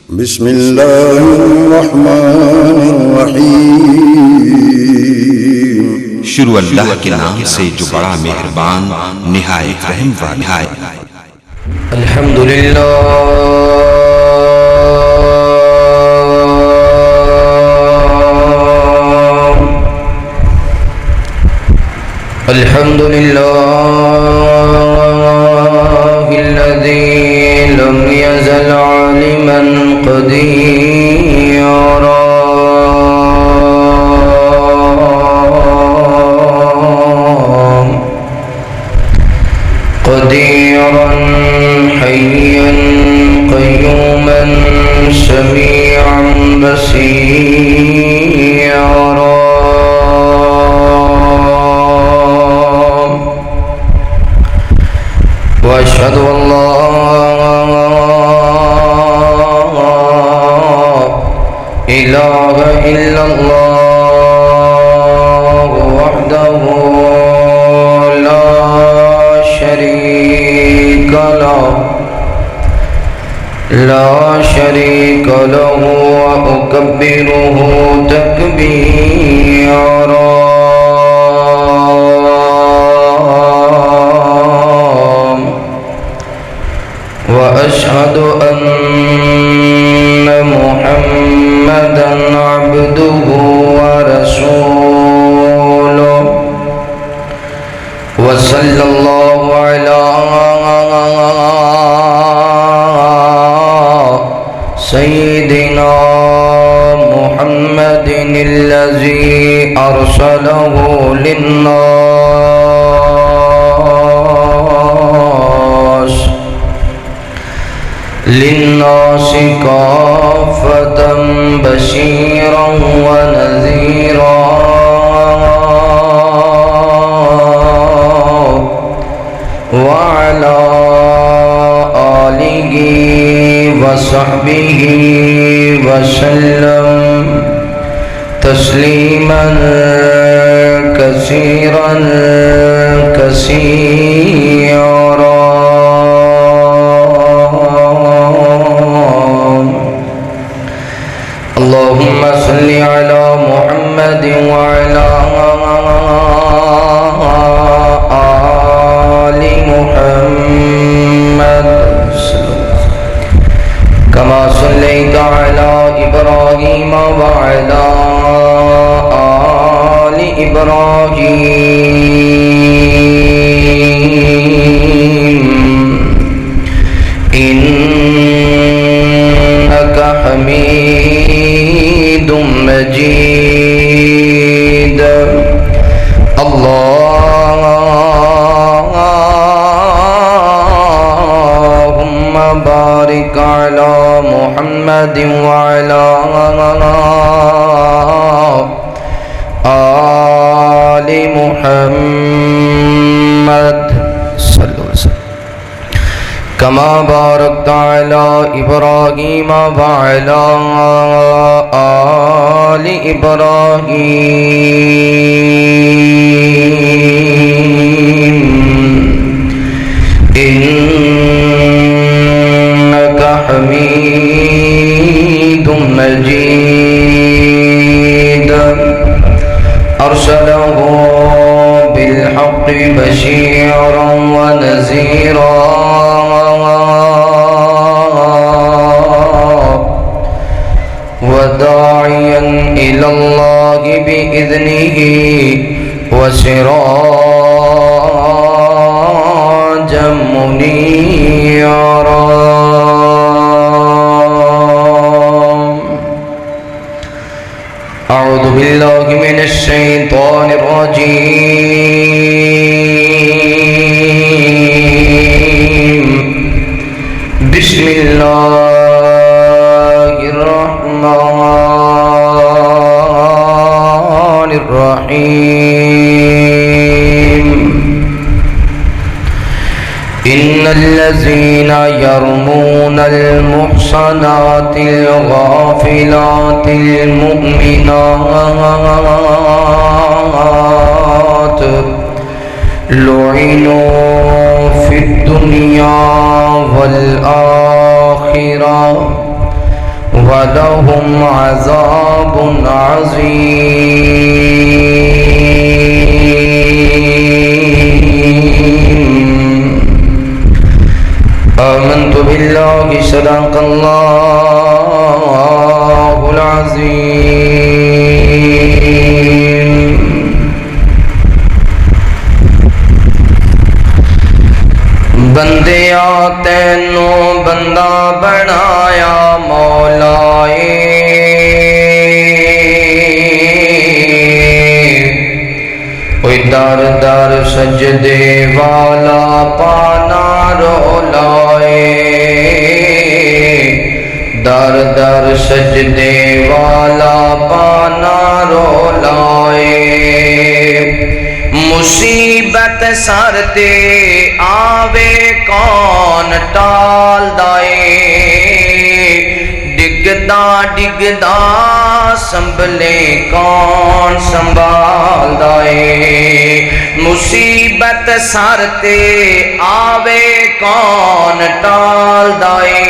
بسم اللہ الرحمن الرحیم۔ شروع اللہ کے نام سے جو بڑا مہربان نہایت رحم والا ہے۔ الحمدللہ الذي لم يزل عالما قديرا حيا قيوما سميعا بصيرا وأشهد أن لا إله إلا الله وحده لا شريك له وأكبره تكبيرا وأشهد أن محمدا عبده ورسوله وصلى الله على سيدنا محمد الذي أرسله للناس كافة بشيرا ونذيرا وعلى آله وصحبه وسلم تسليما كثيرا كثيرا اللهم صل على محمد وعلى آل محمد كما صليت على إبراهيم وعلى آل إبراهيم إنك حميد مجيد اللهم بارك على محمد وعلى آل محمد صلى الله عليه وسلم كما باركت على إبراهيم وعلى آل إبراهيم إنك حميد مجيد أرسله بالحق بشيرا ونذيرا وداعيا إلى الله بإذنه وسراجا منيرا أعوذ بالله من الشيطان الرجيم بسم الله الرحمن الرحيم إن الذين يرمون المحصنات الغافلات المؤمنات لعنوا في الدنيا والآخرة ولهم عذاب عظيم آمنت بالله صدق الله العظيم بندیا تینوں بندہ بنایا مولائے کوئی در در سجدے والا پانا رولائے در در سجدے والا پانا رولائے مصیبت سر تے آوے کون ٹال دائے ڈگدا ڈگدا سنبھلے کون سنبھال دائے مصیبت سر تے آوے کون ٹال دائے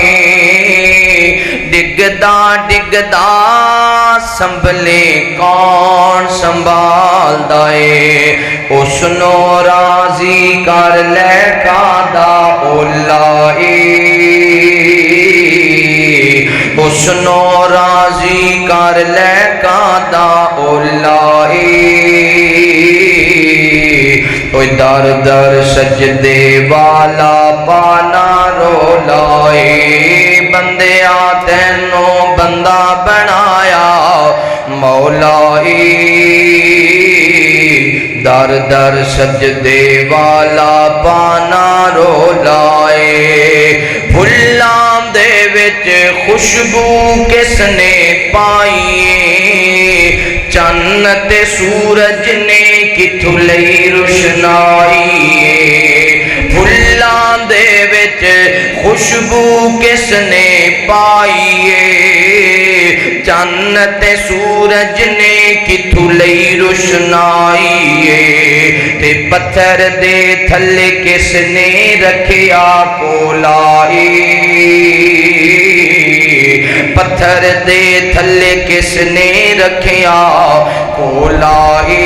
ڈگدا ڈگدا سنبھلے کون سنبھال دائے اس نو راضی کر لے کادا اولائے اس نو راضی کر لے کادا اولائے اوہ در در سجدے والا پانا رولائے بندیا تینوں بندہ بنایا مولائے در در سجدے والا پانا رولائے بھلام دے وچ خوشبو کس نے پائیے چند سورج نے کتھوں لئی روشنائیے بھلام دے وچ خوشبو کس نے پائیے چند سورج نے کتھوں لئی روشنائیے تے پتھر دے تھلے کس نے رکھیا کولائے پتھر دے تھلے کس نے رکھیا کولائے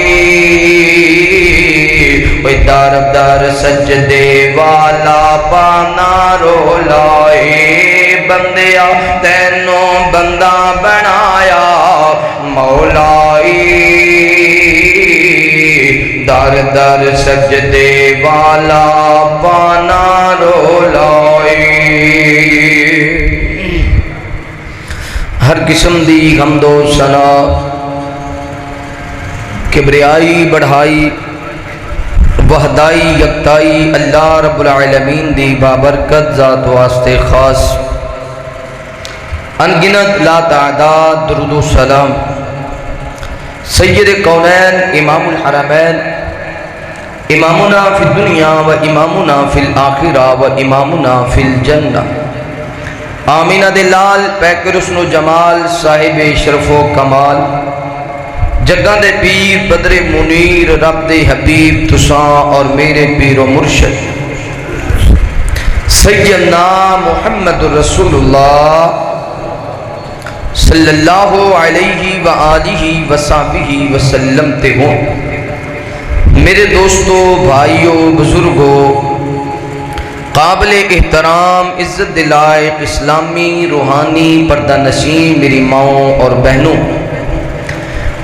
در در سجدے والا پانا رولائے بندیا تینوں بندہ بنایا مولائے در در سجدے والا پانا رولائے ہر قسم دی حمد و ثنا کبریائی بڑھائی وحدائی یکتائی اللہ رب العالمین دی بابرکت ذات واسطے خاص انگنت لا تعداد درود و سلام سید کونین امام الحرمین امامنا فی الدنیا و امامنا فی الآخرہ و امامنا فی الجنہ آمینہ دلال پیکر حسن و جمال صاحب شرف و کمال جگہ دے پیر بدر منیر رب دے حبیب تساں اور میرے پیر و مرشد سیدنا محمد رسول اللہ صلی اللہ علیہ وآلہ وصحبہ وسلم تے ہوں میرے دوستو بھائیو بزرگو قابل احترام عزت دلائق اسلامی روحانی پردہ نشین میری ماؤں اور بہنوں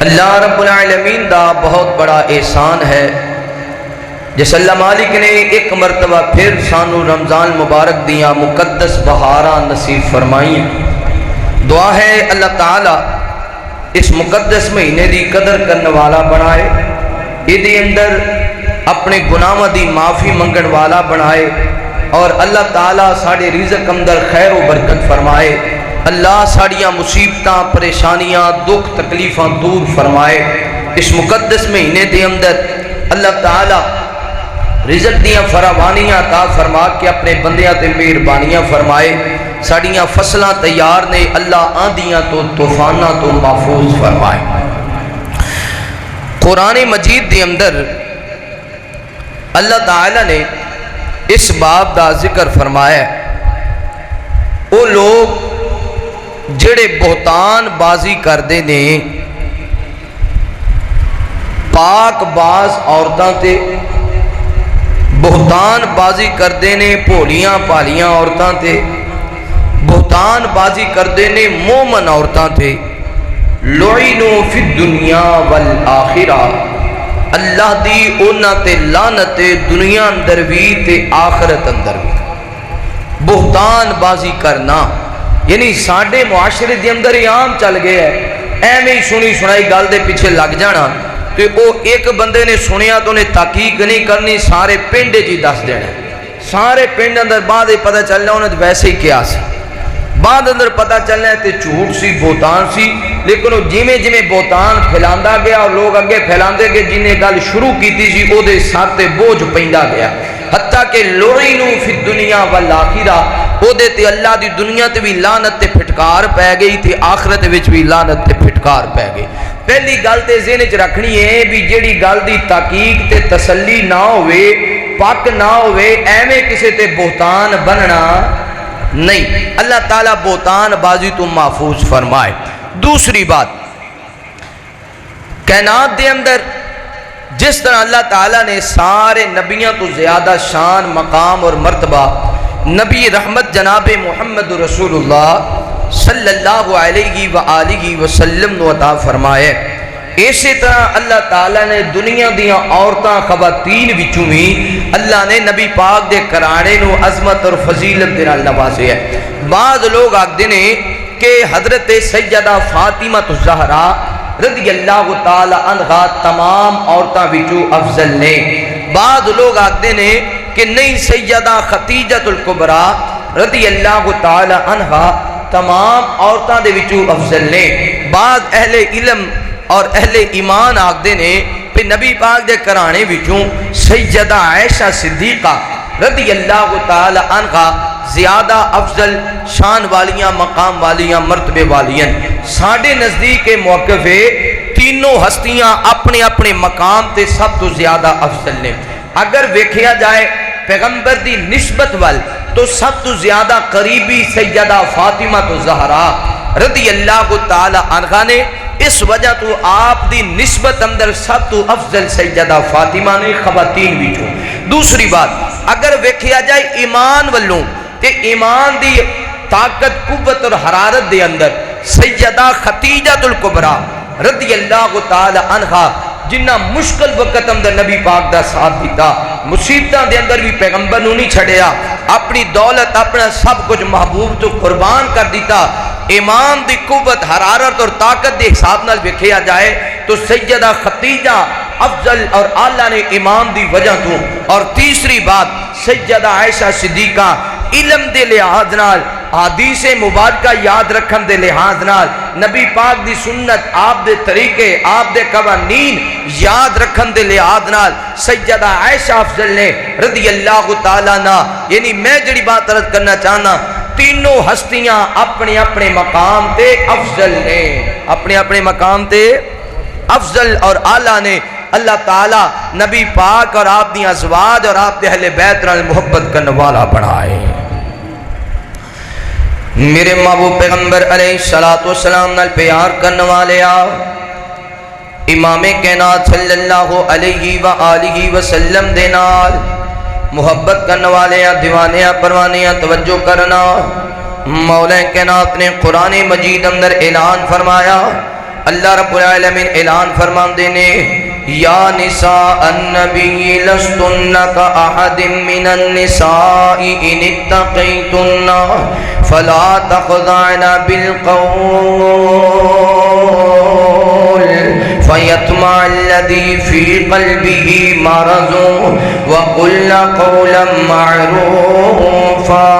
اللہ رب العالمین دا بہت بڑا احسان ہے جس اللہ مالک نے ایک مرتبہ پھر سانو رمضان مبارک دیا مقدس بہاراں نصیب فرمائیں دعا ہے اللہ تعالیٰ اس مقدس مہینے دی قدر کرنے والا بنائے ایدی اندر اپنے گناہاں دی معافی منگن والا بنائے اور اللہ تعالیٰ ساڑے رزق اندر خیر و برکت فرمائے اللہ ساڑیاں مصیبتاں پریشانیاں دکھ تکلیفاں دور فرمائے اس مقدس مہینے دے اندر اللہ تعالیٰ رزق دیاں فراوانیاں عطا فرما کے اپنے بندیاں تے مہربانیاں فرمائے ساڑیاں فصلاں تیار نے اللہ آندیاں تو طوفاناں تو محفوظ فرمائے قرآن مجید دے اندر اللہ تعالیٰ نے اس باب دا ذکر فرمایا ہے وہ لوگ جڑے بہتان بازی کردے نے پاک باز عورتاں تے، بہتان بازی کردے نے بھولیاں پالیاں عورتاں تے، بہتان بازی کردے نے مومن عورتاں تے، لعنوا فی الدنیا والآخرہ، اللہ دی اونا تے لعنت دنیا اندر بھی تے آخرت اندر بھی۔ بہتان بازی کرنا یعنی ساڈے معاشرے دے اندر ہی عام چل گیا ہے، ایویں ہی سنی سنائی گل دے پیچھے لگ جانا، تو وہ ایک بندے نے سنیا تو انہیں تحقیق نہیں کرنی، سارے پنڈ جی دس دینا، سارے پنڈ اندر بعد پتہ چلنا انہیں ویسے ہی کیا سی، بعد اندر پتہ چلنا ہے تے جھوٹ سی بہتان سی، لیکن وہ جویں جویں بہتان پھیلاندا گیا اور لوگ اگے پھیلاندے گئے، جنہیں گل شروع کیتی سی او دے سر تے بوجھ پیندا گیا، حتیٰ کہ لعنوا فی الدنیا والآخرہ، او دے تے اللہ دی دنیا تے بھی لعنت تے پھٹکار پے گئی تے آخرت وچ بھی لعنت تے پھٹکار پے گئی۔ پہلی گل تے ذہن وچ رکھنی ہے بھی جیڑی گل دی تحقیق تے تسلی نہ ہوئے، پک نہ ہوئے، ایویں کسے تے بہتان بننا نہیں، اللہ تعالیٰ بہتان بازی تو محفوظ فرمائے۔ دوسری بات، کائنات دے اندر جس طرح اللہ تعالیٰ نے سارے نبیوں تو زیادہ شان، مقام اور مرتبہ نبی رحمت جناب محمد رسول اللہ صلی اللہ علیہ وآلہ وسلم نو عطا فرمائے، اسی طرح اللہ تعالیٰ نے دنیا دیاں عورتاں خواتین وچوں بھی اللہ نے نبی پاک دے کرانے نو عظمت اور فضیلت دے نال نوازے ہے۔ بعض لوگ آکھدے نے کہ حضرت سیدہ فاطمہ الزہرا رضی اللہ تعالی عنہا تمام عورتاں وچوں افضل نے، بعض لوگ آکھدے نے کہ نہیں، سیدہ خدیجہ الکبریٰ رضی اللہ تعالی عنہا تمام عورتاں دے وچوں افضل نے، بعض اہل علم اور اہل ایمان آکھدے نے کہ نبی پاک دے کرانے وچوں سیدہ عائشہ صدیقہ رضی اللہ تعالی عنہا زیادہ افضل شان والیاں، مقام والیاں، مرتبے والیاں۔ ساڑھے نزدیک موقف ہے تینوں ہستیاں اپنے اپنے مقام تے سب تو زیادہ افضل نے۔ اگر ویکھیا جائے پیغمبر دی نسبت وال تو سب تو زیادہ قریبی سیدہ فاطمہ الزہرا رضی اللہ تعالی عنہا نے، اس وجہ تو آپ دی نسبت اندر سب تو افضل سیدہ فاطمہ نے خواتین وچوں۔ دوسری بات، اگر ویکھیا جائے ایمان والوں تے ایمان دی طاقت، قوت اور حرارت دے اندر سیدہ خدیجہ الکبریٰ رضی اللہ تعالی عنہا جنہ مشکل وقت اندر نبی پاک دا ساتھ دیتا، مصیبتاں دے اندر بھی پیغمبر نو نہیں چھڑیا، اپنی دولت اپنا سب کچھ محبوب تو قربان کر دیتا۔ ایمان دی قوت، حرارت اور طاقت دے حساب نال ویکھیا جائے تو سیدہ خدیجہ افضل اور اعلیٰ نے ایمان دی وجہ تو۔ اور تیسری بات، سیدہ عائشہ صدیقہ علم دے لحاظ نال، حدیث مبارکہ یاد رکھن دے لحاظ نال، نبی پاک دی سنت، آپ دے طریقے، آپ دے قوانین یاد رکھن دے لحاظ نال سیدہ عائشہ افضل نے رضی اللہ تعالیٰ عنہ۔ یعنی میں جڑی بات عرض کرنا چاہنا، تینوں ہستیاں اپنے اپنے مقام تے افضل نے، اپنے اپنے مقام تے افضل اور اعلیٰ نے۔ اللہ تعالیٰ نبی پاک اور آپ دی ازواج اور آپ دے اہل بیت نال محبت کرنے والا بنائے۔ میرے محبوب پیغمبر علیہ السلام نال پیار کرنے والے آؤ، امام کائنات صلی اللہ علیہ وآلہ وسلم دے نال محبت کرنے والے دیوانیاں پروانیاں توجہ کرنا۔ مولا کائنات نے قرآن مجید اندر اعلان فرمایا، اللہ رب العالمین اعلان فرماندے نے، یا نساء النبی لستن کاحد من النساء ان اتقیتن فلا تخضعن بالقول فیطمع الذی فی قلبه مرض وقلن قولا معروفا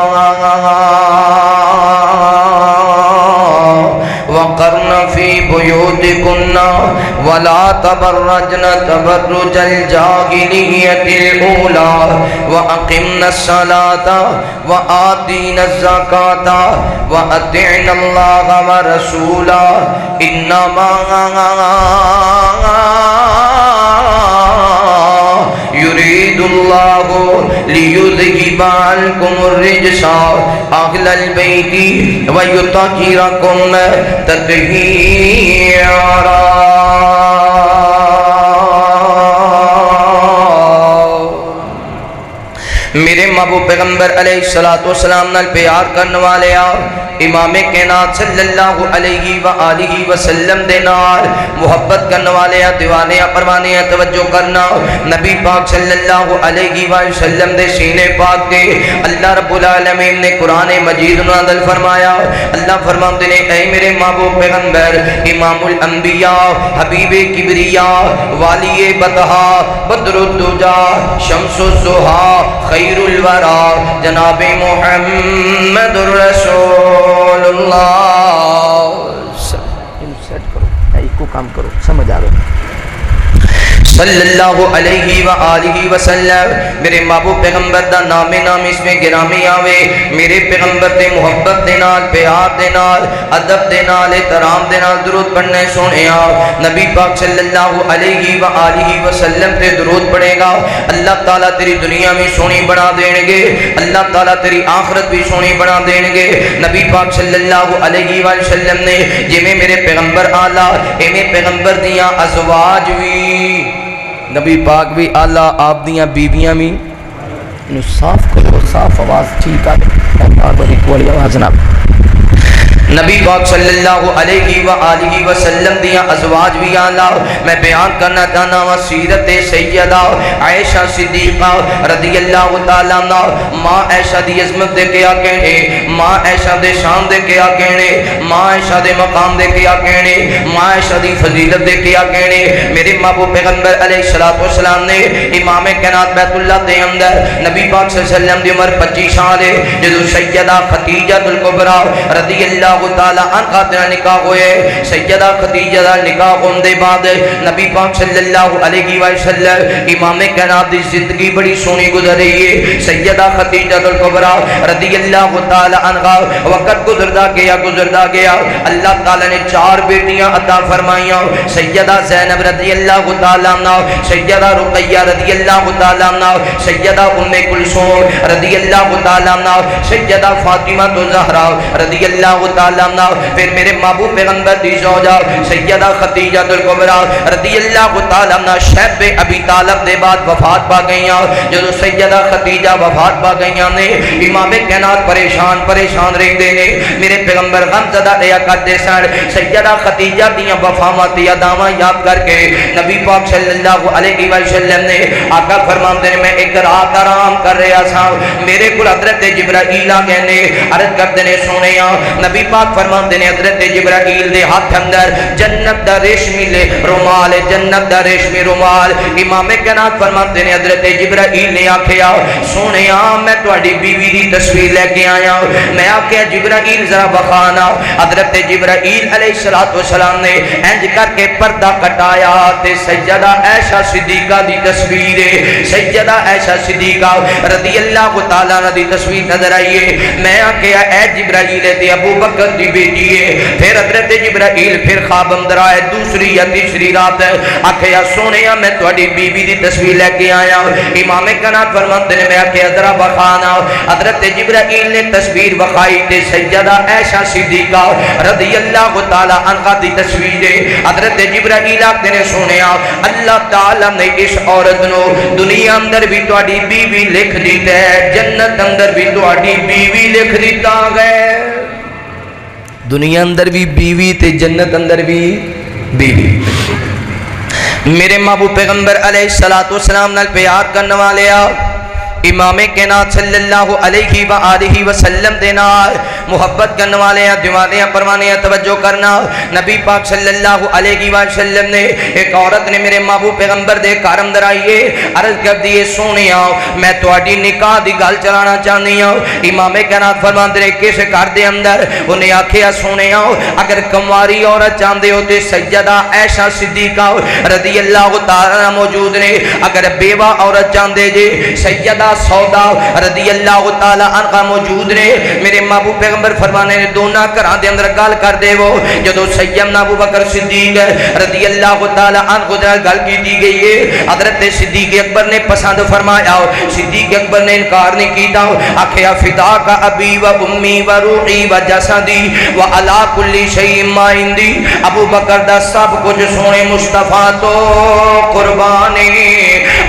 وقرن فی بیوتکن ولا تبرجن تبرج الجاہلیۃ الاولی واقمن الصلاۃ وآتین الزکاۃ واطعن اللہ ورسولہ انما یرید یریداللہ لیذہب عنکم الرجس اہل البیت ویطہرکم تطہیرا۔ میرے محبوب پیغمبر علیہ السلام نال پیار کرنے والے امام کائنات صلی اللہ علیہ وآلہ وسلم دے نال محبت کرنے والے دیوانے پروانے توجہ کرنا۔ نبی پاک صلی اللہ علیہ وسلم دے سینے پاک دے اللہ رب العالمین نے قرآن مجید نازل فرمایا۔ اللہ فرماتے نے اے میرے محبوب پیغمبر امام الانبیاء حبیب کبریاء والی بطحا بدر الدجا شمس الضحا خیر الورا جناب محمد الرسول اللہ کام کرو سمجھ آ رہا صلی اللہ علیہ وآلہ وسلم۔ میرے محبوب پیغمبر دا نام اس میں گرامی آوے، میرے پیغمبر دے محبت دے نال پیار دے نال ادب دے نال احترام دے نال درود پڑھنے سونے نبی پاک صلی اللہ علیہ وآلہ وسلم تے درود پڑھے گا اللہ تعالیٰ تیری دنیا میں سونی بنا دیں گے، اللہ تعالیٰ تیری آخرت بھی سونی بنا دیں گے۔ نبی پاک صلی اللہ علیہ وسلم نے جی میں میرے پیغمبر آلہ ایمیں پیغمبر دیاں ازواج بھی نبی پاک بھی آلہ آپ دیاں بیویاں بھی صاف کرو صاف آواز ٹھیک آئے بڑی کوئی آواز نہ نبی پاک صلی اللہ علیہ وآلہ وسلم دیاں ازواج بھی آلہ میں بیان کرنا چاہنا ہوں سیرت سیدہ عائشہ صدیقہ رضی اللہ تعالیٰ عنہ۔ ماں عائشہ دی عظمت دے کیا کہنے، ماں عائشہ دے شان دے کیا کہنے، ماں عائشہ دے مقام دے کیا کہنے، ماں عائشہ دی فضیلت دے کیا کہنے۔ میرے محبوب پیغمبر علیہ السلام نے امام کائنات بیت اللہ دے اندر نبی پاک صلی اللہ علیہ وسلم دی عمر 25 سال ہے جدو سیدہ خدیجہ الکبریٰ رضی اللہ تعالیٰ عنہ دے نکاح ہوئے، سیدہ خدیجہ دا نکاح ہونے دے بعد نبی پاک صلی اللہ علیہ وسلم امام کائنات دی زندگی بڑی سونی گزر رہی ہے۔ سیدہ خدیجہ الکبریٰ رضی اللہ تعالیٰ عنہ وقت گزردا گیا اللہ تعالیٰ نے 4 بیٹیاں عطا فرمائیاں، سیدہ زینب رضی اللہ تعالیٰ عنہ، سیدہ رقیہ رضی اللہ تعالیٰ عنہ، سیدہ ام کلثوم رضی اللہ تعالیٰ عنہ، سیدہ فاطمہ الزہرا رضی اللہ تعالیٰ عنہ۔ پھر میرے محبوب پیغمبر دی زوجہ سیدہ خدیجہ الکبریٰ رضی اللہ تعالیٰ عنہ شیب ابی طالب دے بعد وفات پا گئیاں۔ جدو سیدہ خدیجہ وفات پا گئیاں نے امام کائنات پریشان رہندے نے، میرے پیغمبر غم زدہ رہیا کرتے سن۔ سیدہ خدیجہ دیاں وفاواں تے اداواں یاد کر کے نبی پاک صلی اللہ علیہ وسلم نے آقا فرماتے ہیں میں ایک رات آرام کر رہا سا، میرے کو حضرت جبرائیل آ گئے نے، عرض کرتے نے سونیا نبی پاک فرماتے ہیں حضرت جبرائیل دے ہاتھ اندر جنت دا ریشمی رومال، جنت دا ریشمی رومال۔ امام کائنات فرماتے ہیں حضرت جبرائیل نے آکھیا سونیا میں تہاڈی بیوی دی تصویر لے کے آیا، میں آکھیا جبرائیل ذرا بخانا۔ حضرت جبرائیل علیہ السلام نے انج کر کے پردہ کٹایا تے سیدہ عائشہ صدیقہ دی تصویر ہے، سیدہ عائشہ صدیقہ رضی اللہ تعالیٰ عنہ دی تصویر نظر آئی ہے۔ میں آکھیا اے جبرائیل تے ابو بکر دی بیٹی ہے۔ پھر حضرت جبرائیل پھر خواب اندر آئے دوسری یا تیسری رات آکھیا سونیا میں تہاڈی بیوی دی تصویر لے کے آیا، امام کائنات فرماتے ہیں میں آکھیا ذرا بخانا۔ حضرت جبرائیل نے تصویر بخائی تے سیدہ عائشہ صدیقہ رضی اللہ تعالیٰ عنہ دی تصویر ہے۔ حضرت جبرائیل آکھتے نے سونیا اللہ تعالیٰ نے اس عورت نو دنیا اندر بھی تہاڈی بیوی لکھ دیتا ہے، جنت اندر بھی تہاڈی بیوی لکھ دیتا ہے۔ دنیا اندر بھی بیوی تے جنت اندر بھی بیوی۔ میرے محبوب پیغمبر علیہ السلام نال پیار کرنے والے امام کائنات صلی اللہ علیہ وآلہ وسلم دے نال محبت کرنے والے دیوانے پروانے توجہ کرنا۔ نبی پاک صلی اللہ علیہ وسلم نے ایک عورت نے میرے محبوب پیغمبر دے گھر اندر آئیے عرض کر دیے سونیا میں تہاڈی نکاح دی گل چلانا چاہنی ہوں۔ امام کائنات فرماندے نے کس گھر دے اندر؟ انہیں آکھیا سونیا اگر کمواری عورت چاہندے ہو تے سیدہ عائشہ صدیقہ رضی اللہ تعالی موجود نے، اگر بیوہ عورت چاہندے جے سیدہ سودا رضی اللہ تعالی عنہ موجود نے۔ میرے محبوب پیغمبر پیغمبر فرمانے نے دونوں گھراں دے اندر گل کر دے وہ جدو سیدنا ابو بکر صدیق رضی اللہ تعالی عنہ دے گل کی گئی ہے حضرت صدیق اکبر نے پسند فرمایا صدیق اکبر نے انکار نہیں کیتا آکھیا فدا کا ابی و امی و روحی و جسدی و علی کل شیء ما عندی ابو بکر دا سب کچھ سونے مصطفیٰ تو قربانی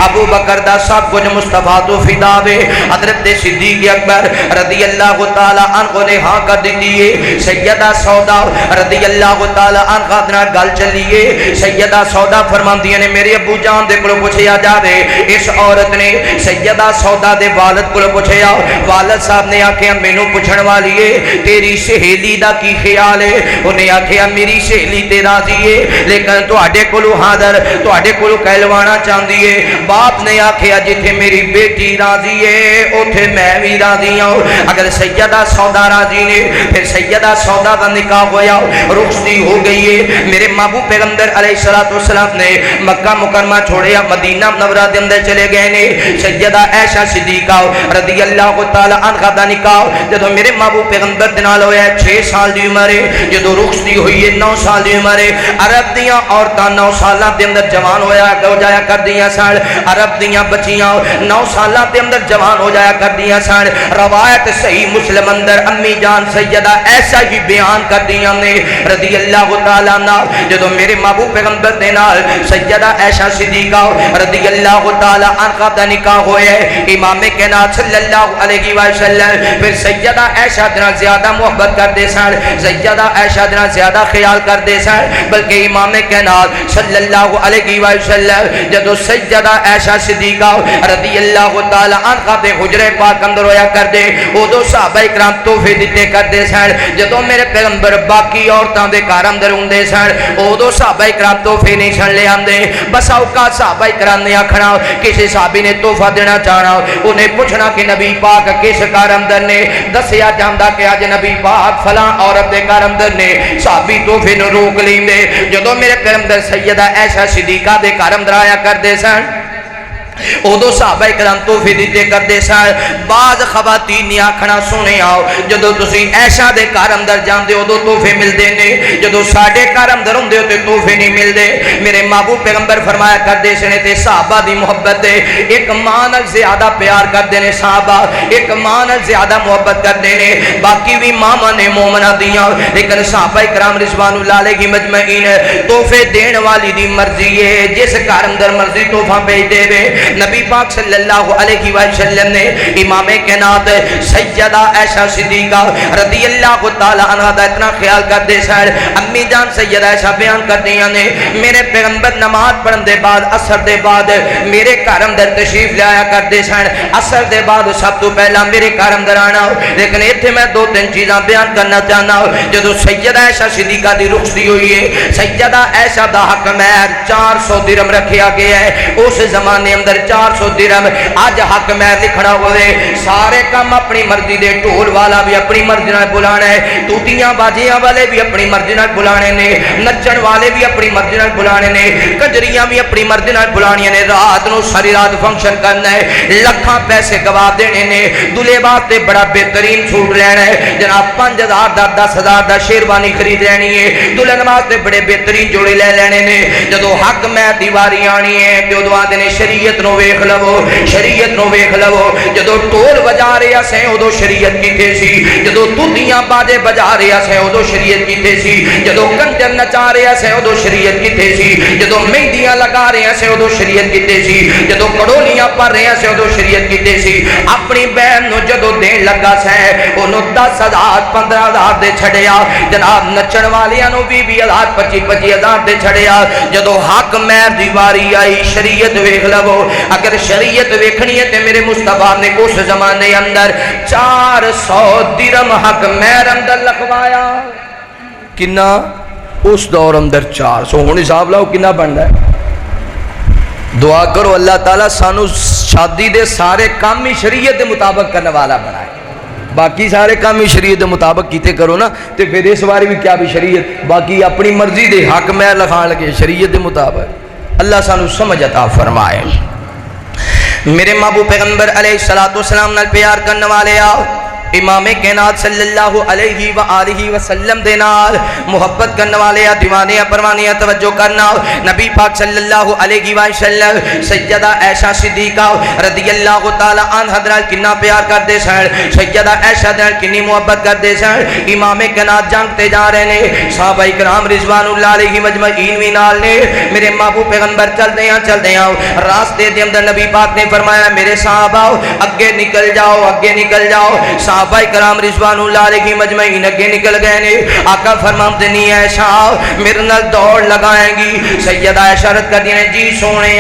ابو بکر دا سب کچھ مصطفیٰ تو فدا وے حضرت صدیق اکبر رضی اللہ تعالی عنہ نے ہاں کر دیئے سیدہ سودا رضی اللہ تعالی عنہ دنا گل چلیے سیدہ سودا فرماندی نے میرے ابو جان دے کلو پوچھیا جاوے اس عورت نے سیدہ سودا دے والد کلو پوچھیا والد صاحب نے آکھیا مینوں پوچھن والی ہے تیری سہیلی دا کی خیال ہے انہیں آکھیا میری سہیلی تے راضی ہے لیکن تواڈے کولو حاضر تواڈے کولو کہلوانا چاہندی ہے باپ نے آکھیا جتھے میری بیٹی راضی ہے اوتھے میں بھی راضی ہوں اگر سیدہ سودا راضی نے پھر سیدہ سودا دا نکاح ہویا رخصتی ہو گئی ہے میرے محبوب پیغمبر علیہ السلام نے مکہ مکرمہ چھوڑیا مدینہ منورہ دے اندر چلے گئے نے سیدہ عائشہ صدیقہ رضی اللہ تعالی عنہ دا نکاح جدو میرے محبوب پیغمبر دے نال ہویا 6 سال دی عمر ہے جدو رخصتی ہوئی ہے 9 سال دی عمر ہے عرب دیاں عورتاں 9 سالاں دے اندر جوان ہو جایا کر دیاں سن عرب دیاں بچیاں 9 سالاں دے اندر جوان ہو جایا کر دیاں سن روایت صحیح مسلم اندر امی جان سیدہ ایسا ہی بیان کر دیاں نے رضی اللہ تعالی عنہ جدو میرے محبوب پیغمبر دے نال سیدہ عائشہ صدیقہ رضی اللہ تعالی عنہ دا نکاح ہوئے امام کائنات صلی اللہ علیہ وسلم پھر سیدہ عائشہ دنا زیادہ محبت کر دے سن سیدہ عائشہ دنا زیادہ خیال کر دے سن بلکہ امام کائنات صلی اللہ علیہ وسلم جدو سیدہ عائشہ صدیقہ رضی اللہ تعالی عنہ دے حجرے پاک اندر ہویا کر دے ادو صحابہ کرام تحفے دیتے کر دے سن جدو میرے پیغمبر باقی عورتاں دے گھر اندر ہوندے سن ادو صحابہ کرام تحفے نہیں سن لے آندے بس اوقات صحابہ کرام نے آکھنا کسی صحابی نے تحفہ دینا چاہنا انہیں پوچھنا کہ نبی پاک کس گھر اندر نے دسیا جاندا کہ اج نبی پاک فلاں عورت دے گھر اندر نے صحابی تحفے نو روک لیندے جدو میرے پیغمبر سیدہ عائشہ صدیقہ دے گھر اندر آیا کردے سن ادو صحابہ کرام تحفے دیتے کردے سن بعض خواتین نے آکھنا سنے آؤ جدو تسی عائشہ دے گھر اندر جاندے ادو تحفے ملدے نے جدو ساڈے گھر اندر ہوندے تے تحفے نہیں ملدے میرے محبوب پیغمبر فرمایا کردے سنے تے صحابہ دی محبت ہے ایک ماں نال زیادہ پیار کردے نے صحابہ ایک ماں نال زیادہ محبت کردے نے باقی بھی ماما نے مومنہ دیاں لیکن صحابہ کرام رضوان اللہ علیہ مجمعین تحفے دین والی دی مرضی ہے جس گھر اندر مرضی تحفہ بھیج دے وے نبی پاک صلی اللہ علیہ وسلم نے امام کائنات سیدہ عائشہ صدیقہ رضی اللہ تعالی عنہ دا اتنا خیال کر دے سن امی جان سیدہ عائشہ بیان کر دیا نے میرے پیغمبر نماز پڑھن دے بعد عصر دے بعد میرے گھر اندر تشریف لے آیا کر دے سن عصر دے بعد سب تو پہلا میرے گھر اندر آنا لیکن ایتھے میں 2-3 چیزاں بیان کرنا چاہنا جدو سیدہ عائشہ صدیقہ دی رخصتی ہوئی ہے سیدہ عائشہ دا حق مہر 400 درہم رکھیا گیا ہے اس زمانے اندر 400 درہم آج حق مہر لکھنا ہوئے سارے کام اپنی مرضی دے ٹول والا بھی اپنی مرضی نال بلانا ہے توتیاں باجیاں والے بھی اپنی مرضی نال بلانے نے نچن والے بھی اپنی مرضی نال بلانے نے کجریاں بھی اپنی مرضی نال بلانیاں نے رات نو ساری رات فنکشن کرنا ہے لکھاں پیسے گوا دینے نے دلہے واسطے بڑا بہترین سوٹ لینا ہے جناب 5000 دا 10000 دا شیروانی خرید لینی ہے دلہن واسطے بڑے بہترین جوڑے لے لینے نے جدو حق مہر دی واری آنی ہے تے ادو آندے نے شریعت نو ویکھ لو شریعت نو ویکھ لو جدو ٹول بجا رہا سے ادو شریعت کیتے سی جدو تودیاں باجے بجا رہا سے ادو شریعت کیتے سی جدو کنجر نچا رہا سے ادو شریعت کیتے سی جدو مہندیاں لگا رہا سے ادو شریعت کیتے سی جدو کڑولیاں پڑھ رہا سے ادو شریعت کیتے سی اپنی بہن نو جدو دین لگا سے انہوں 10,000 15,000 دے چھڑیا جناب نچن والیاں نو 20,000 25,000 دے چھڑیا جدو حق مہر دی واری آئی شریعت ویکھ لو اگر شریعت ویکھنی ہے تے میرے مصطفیٰ نے اس زمانے اندر 400 درہم حق مہر اندر لکھوایا کنا اس دور اندر 400 ہونی صاحب لاؤ کنا بننا ہے دعا کرو اللہ تعالیٰ سانو شادی دے سارے کام ہی شریعت دے مطابق کرنے والا بنائے باقی سارے کام ہی شریعت دے مطابق کیتے کرو نا تے پھر اس باری بھی کیا بھی شریعت باقی اپنی مرضی دے حق مہر لکھان لگے شریعت دے مطابق اللہ سانو سمجھ عطا فرمائے میرے محبوب پیغمبر علیہ السلام نال پیار کرنے والے آؤ امام کائنات صلی اللہ علیہ وآلہ وسلم دے نال محبت کرنے والے دیوانے پروانے توجہ کرنا نبی پاک صلی اللہ علیہ وسلم سیدہ عائشہ صدیقہ رضی اللہ تعالی عنہ حضرت کنا پیار کر دے سن سیدہ عائشہ دے کنی محبت کر دے سن امام کائنات جنگ تے جا رہے نے صحابہ کرام رضوان اللہ علیہ مجمعین وی نال نے میرے محبوب پیغمبر چل دے راستے دے اندر نبی پاک نے فرمایا میرے صحابہ اگے نکل جاؤ صحابہ کرام رضوان اللہ علیہ مجمعین اگے نکل گئے نے آقا فرماتے نہیں عائشہ میرے نال دوڑ لگائیں گی سیدہ عائشہ رضی کر دینے جی سونے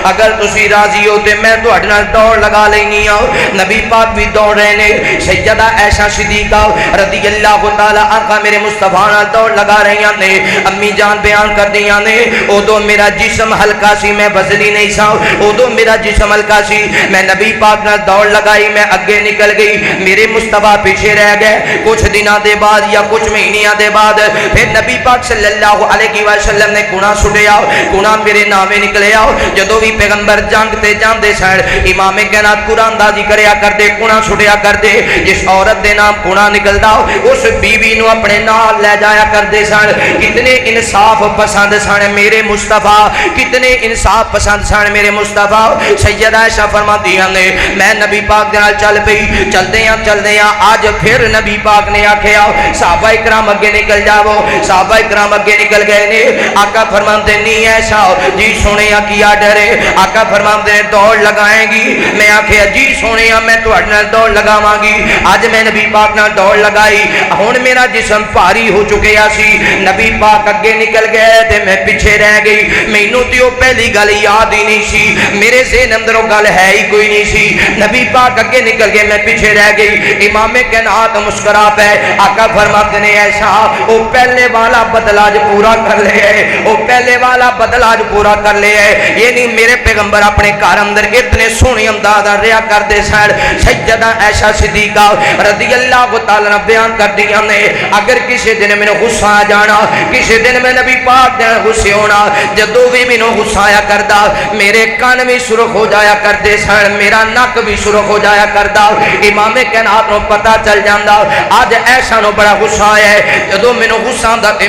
اگر تسی راضی ہو تے میں تہاڈے نال دوڑ لگا لینی ہوں نبی پاک بھی دوڑ رہے نے سیدہ عائشہ صدیقہ رضی اللہ تعالی عنہا میرے مصطفیٰ نال دوڑ لگا رہی نے امی جان بیان کر دیا نے ادو میرا جسم ہلکا سی میں وزنی نہیں سا ادو میرا جسم ہلکا سی میں نبی پاک نال دوڑ لگائی میں اگے نکل گئی میرے مصطفیٰ پیچھے رہ گئے کچھ دنوں دے بعد یا کچھ مہینیاں دے بعد پھر نبی پاک صلی اللہ علیہ وسلم نے کونا سٹیا کونا میرے نامے نکلے آؤ جدو بھی پیغمبر جنگ تے جاندے سن امام کائنات قرآن اندازی کریا کرتے کونا سٹیا کرتے جس عورت دے نام کونا نکلدا اس بیوی نو اپنے نال لے جایا کرتے سن کتنے انصاف پسند سن میرے مصطفیٰ کتنے انصاف پسند سن میرے مصطفیٰ سیدہ عائشہ فرماتی ہیں میں نبی پاک دے نال چل پئی چلدے ہیں آج پھر نبی پاک نے آکھیا صحابہ کرام اگے نکل جاؤ صحابہ کرام اگے نکل گئے نے آقا فرماتے نہیں عائشہ جی سونے کیا ڈرے آقا فرماتے ہیں دوڑ لگائیں گی میں آکھیا جی سونے میں تہاڈے نال دوڑ لگاواں گی اج میں نبی پاک نال دوڑ لگائی ہن میرا جسم بھاری ہو چکیا سی نبی پاک اگے نکل گئے تے میں پیچھے رہ گئی مینوں تے او پہلی گل یاد ہی نہیں سی میرے ذہن اندر او گل ہے ہی کوئی نہیں سی نبی پاک اگے نکل گئے میں پیچھے رہ گئی امام کائنات مسکرا پے آقا فرماتے نے ایسا او پہلے والا بدلہ اج پورا کر لے او پہلے والا بدلہ اج پورا کر لے یہ نہیں میرے پیغمبر اپنے گھر اندر اتنے سونے انداز رہا کرتے سن سیدہ عائشہ صدیقہ رضی اللہ تعالی عنہ بیان کر دیا نے اگر کسی دن میں غصہ آ جانا کسی دن میں نبی پاک دے غصے ہونا جدو بھی مینوں غصہ آیا کردا میرے کان بھی سرخ ہو جایا کرتے سن میرا نک بھی سرخ ہو جایا کردا امام کائنات نو پتہ چل جاندا اج ایسا نو بڑا غصہ آیا ہے جدو مینوں غصہ آندا تے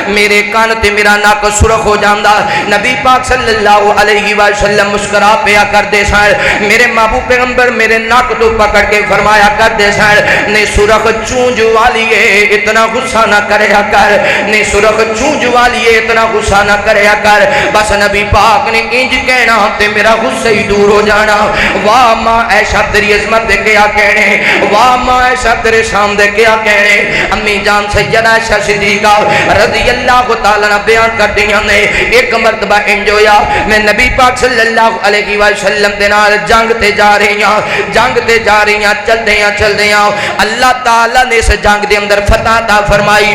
میرے کان تے میرا نک سرخ ہو جاندا نبی پاک صلی اللہ علیہ وسلم مسکرا پیا کرتے سن میرے محبوب پیغمبر میرے نک تو پکڑ کے فرمایا کرتے سن نے سرخ چونج والیے اتنا غصہ نہ کریا کر نے سرخ چونج والیے اتنا غصہ نہ کریا کر بس نبی پاک نے انج کہنا تے میرا غصہ ہی دور ہو جانا واہ ماں عائشہ تیری عظمت دے کیا کہنے واہ ماں عائشہ تیرے شان دے کیا کہنے امی جان سیدہ عائشہ صدیقہ رضی اللہ تعالی عنہ بیان کر دیا نے ایک مرتبہ انج ہویا میں نبی پاک صلی اللہ علیہ وسلم دے نال جنگ تے جا رہی ہاں چلدے ہیں اللہ تعالی نے اس جنگ دے اندر فتح عطا فرمائی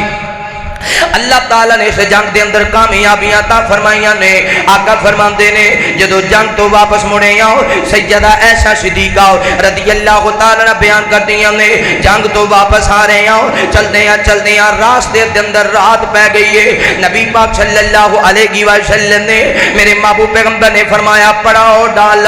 اللہ تعالیٰ نے اس جنگ دے اندر کامیابیاں عطا فرمائیاں نے آقا فرماندے نے جدو جنگ تو واپس مڑے آؤ سیدہ عائشہ صدیقہ رضی اللہ تعالیٰ نے بیان کر دیا نے جنگ تو واپس آ رہے آؤ چلدے ہیں راستے دے اندر رات پہ گئی ہے نبی پاک صلی اللہ علیہ وسلم نے میرے محبوب پیغمبر نے فرمایا پڑاؤ ڈال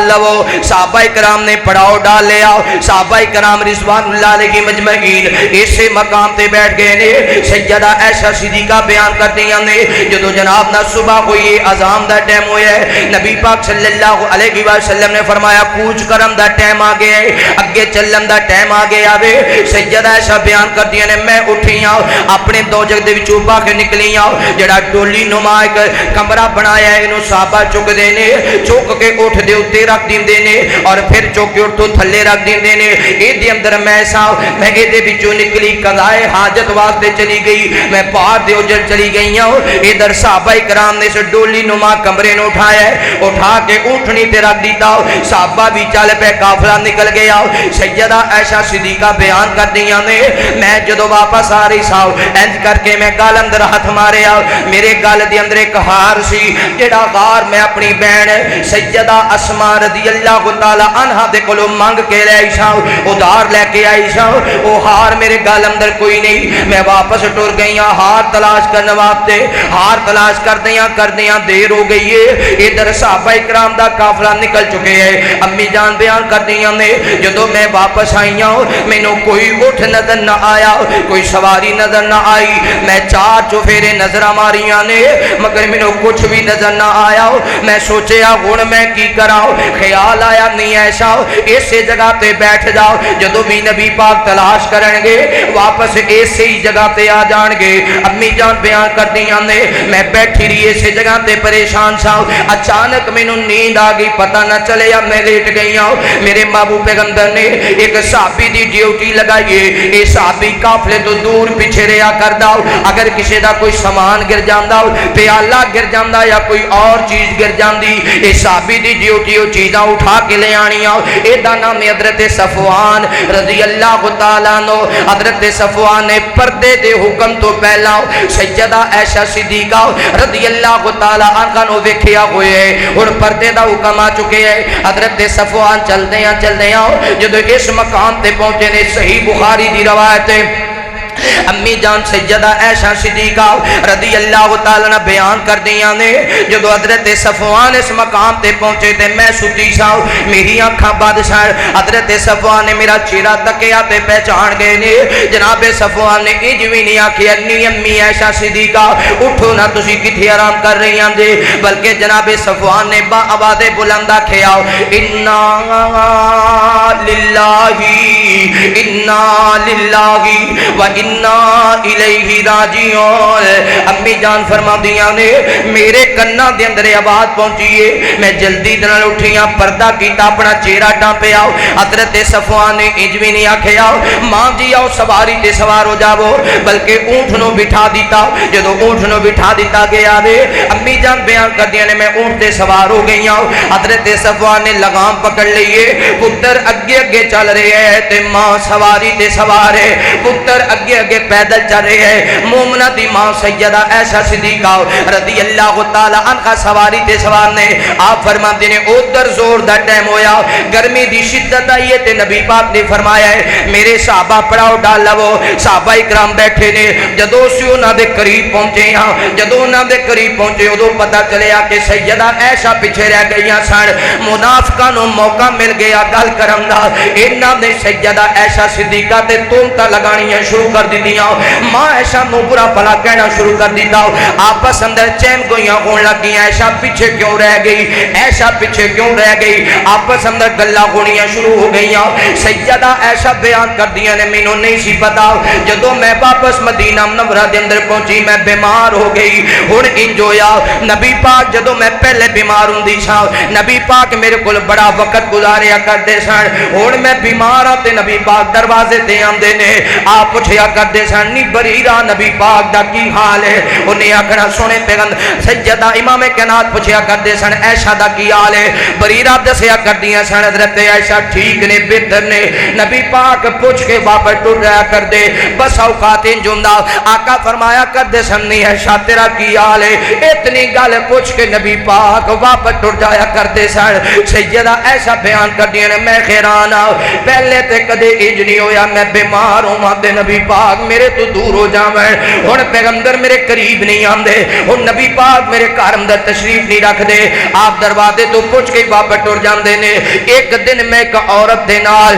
لو صحابہ کرام نے پڑاؤ ڈال لیا صحابہ کرام رضوان اللہ علیہ مجمعین اسے مقام تے بیٹھ گئے نے سیدہ عائشہ صدیقہ بیان کرتے ہیں جدو جناب نہ صبح ہوئی اذان دا ٹائم ہویا ہے نبی پاک صلی اللہ علیہ وسلم نے فرمایا کوچ کرم دا ٹائم آ گیا ہے اگے چلن دا ٹائم آ گیا وے سیدہ عائشہ بیان کرتی ہیں میں اٹھی ہوں اپنے دوجک دے وچوں باہر نکلی ہوں جڑا ڈولی نما ایک کمرہ بنایا ہے انہوں صحابہ چک دینے چک کے اٹھ دے اتے رکھ دیندے نے اور پھر چک کے اٹھ تو تھلے رکھ دیندے نے اے دے اندر میں سا میں اے دے وچوں نکلی قضائے حاجت واسطے چلی گئی میں پار دے اجل چلی گئی ہوں ادھر صحابہ کرام نے سے ڈولی نما کمرے نے اٹھایا ہے اٹھا کے اٹھنی تے رکھ دیتا صحابہ بھی چل پہ قافلہ نکل گیا سیدہ عائشہ صدیقہ بیان کر دیا نے میں جدو واپس آ رہی سا انج کر کے میں گال اندر ہاتھ مارے میرے گال دے اندر ایک ہار سی جڑا ہار میں اپنی بہن سیدہ اسماء رضی اللہ تعالی عنہا دے کولوں مانگ کے لے آئی سا ادھار لے کے آئی سا وہ ہار میرے گال اندر کوئی نہیں میں واپس ٹر گئی ہار تلاش کرنے واسطے، ہار تلاش کردیاں دیر ہو گئی ہے، ادھر صحابہ اکرام دا قافلہ نکل چکے ہیں۔ امی جان بیان کردیاں نے جدو میں واپس آئی ہوں مینوں کوئی اٹھ نظر نہ آیا، کوئی سواری نظر نہ آئی، میں چار چوفیرے نظر ماریاں نے مگر مینوں کچھ بھی نظر نہ آیا۔ میں سوچیا ہن میں کی کراں، خیال آیا نہیں ایسا اسی جگہ تے بیٹھ جاؤ، جدو بھی نبی پاک تلاش کرن گے واپس اسی جگہ تے آ جان گے۔ امی جان بیان کردیاں نے میں بیٹھی رہی اسی جگہ تے پریشان سا، اچانک مینوں نیند آ گئی، پتہ نہ چلے اب میں لیٹ گئی ہوں۔ میرے محبوب پیغمبر نے ایک صحابی دی ڈیوٹی لگائی ہے، اے صحابی قافلے تو دور پیچھے رہیا کردا، اگر کسی دا کوئی سامان گر جاندا، پیالہ گر جاندا یا کوئی اور چیز گر جاندی، اے صحابی دی ڈیوٹی او چیزاں اٹھا کے لے آنیاں۔ اے دا نام حضرت صفوان رضی اللہ تعالیٰ عنہ۔ حضرت صفوان نے پردے دے حکم تو پہلا سیدہ عائشہ صدیقہ رضی اللہ تعالیٰ عنہ نو ویکھیا ہوئے اور پردے دا حکم آ چکے ہیں۔ حضرت صفوان چل دیاں جدو اس مقام تے پہنچے نے، صحیح بخاری دی روایت ہے، امی جان سیدہ عائشہ صدیقہ رضی اللہ تعالیٰ نے بیان کر دیاں نے جدو حضرت صفوان اس مقام تے پہنچے تے میں ستی سا، میری آنکھاں بادشاہ حضرت صفوان نے میرا چہرہ تکیا تے پہچان گئے نے۔ جناب صفوان نے اجوی نہیں آکھیا نہیں امی عائشہ صدیقہ اٹھو نہ تسی کتھے آرام کر رہی ہیں دے، بلکہ جناب صفوان نے با آواز بلند آکھیا انا للہ و انا الیہ راجعون۔ امی جان فرما دیاں نے میرے کنا دے اندر آواز پہنچیے، میں جلدی دنال اٹھیاں، پردہ کیتا، اپنا چہرہ ڈانپیا۔ حضرت صفوان نے انجوی نہیں آکھیا ماں جی آؤ سواری تے سوار ہو جاؤ، بلکہ اونٹ نو بٹھا دیتا۔ جدو اونٹ نو بٹھا دیتا گیا وے، امی جان بیان کر دیا نے میں اونٹ تے سوار ہو گئی ہوں۔ حضرت صفوان نے لگام پکڑ لیے، پتر اگے اگے چل رہے ہیں تے ماں سواری تے سوار ہے، پتر اگے اگے پیدل چل رہے ہیں۔ مومنہ دی ماں سیدہ عائشہ صدیقہ رضی اللہ تعالی عنہ سواری تے سوار نے۔ آپ فرماتے نے ادھر زور دا ٹائم ہویا، گرمی دی شدت آئی ہے تے نبی پاک نے فرمایا ہے میرے صحابہ پڑاؤ ڈال لو۔ صحابہ اکرام بیٹھے نے، جدو سی انہاں دے قریب پہنچے ہاں، جدو انہاں دے قریب پہنچے ادو پتہ چلیا کہ سیدہ عائشہ پیچھے رہ گئی سن۔ منافقاں نو موقع مل گیا گل کرن دا، انہاں نے سیدہ عائشہ صدیقہ تے تہمتاں لگانیاں شروع کر دیتیاں، ماں عائشہ نو برا بھلا کہنا شروع کر دیتا۔ آپس اندر چین گوئیاں ہون لگی، عائشہ پیچھے کیوں رہ گئی، عائشہ پیچھے کیوں رہ گئی، آپس اندر گلاں گونیاں شروع ہو گئیاں۔ سیدہ عائشہ بیان کر دیا نے مینوں نہیں سی پتا، جدو میں واپس مدینہ منورہ دے اندر پہنچی میں بیمار ہو گئی۔ ہن انج ہویا نبی پاک جدو میں پہلے بیمار ہوندی سا، نبی پاک میرے کول بڑا وقت گزاریا کرتے سن، ہن میں بیمار ہاں تے نبی پاک دروازے تے آندے نے، آپ پوچھیا کرتے سن نی بریرہ نبی پاک دا کی حال ہے، انہیں آکھنا سونے پیغمبر سیدہ امام کائنات پوچھیا کرتے سن عائشہ دا کی حال ہے، بریرہ دسیا کر دیا سن حضرت عائشہ ٹھیک نے بہتر نے۔ نبی پاک پوچھ کے واپس ٹر رہا کر دے، بس اوقات جمدہ آقا فرمایا کر دے سن نہیں عائشہ تیرا کی حال ہے، اتنی گل پوچھ کے نبی پاک واپس ٹر جایا کرتے سن۔ سیدہ عائشہ بیان کر دیا نے میں خیران آؤ، پہلے تے کدے انج نہیں ہویا میں بیمار ہوں تے نبی پاک میرے تو دور ہو جاویں، ہن پیغمبر میرے قریب نہیں آندے، ہن نبی پاک میرے گھر اندر تشریف نہیں رکھ دے، آپ دروازے تو پوچھ کے واپس ٹر جاندے نے۔ ایک دن میں ایک عورت دے نال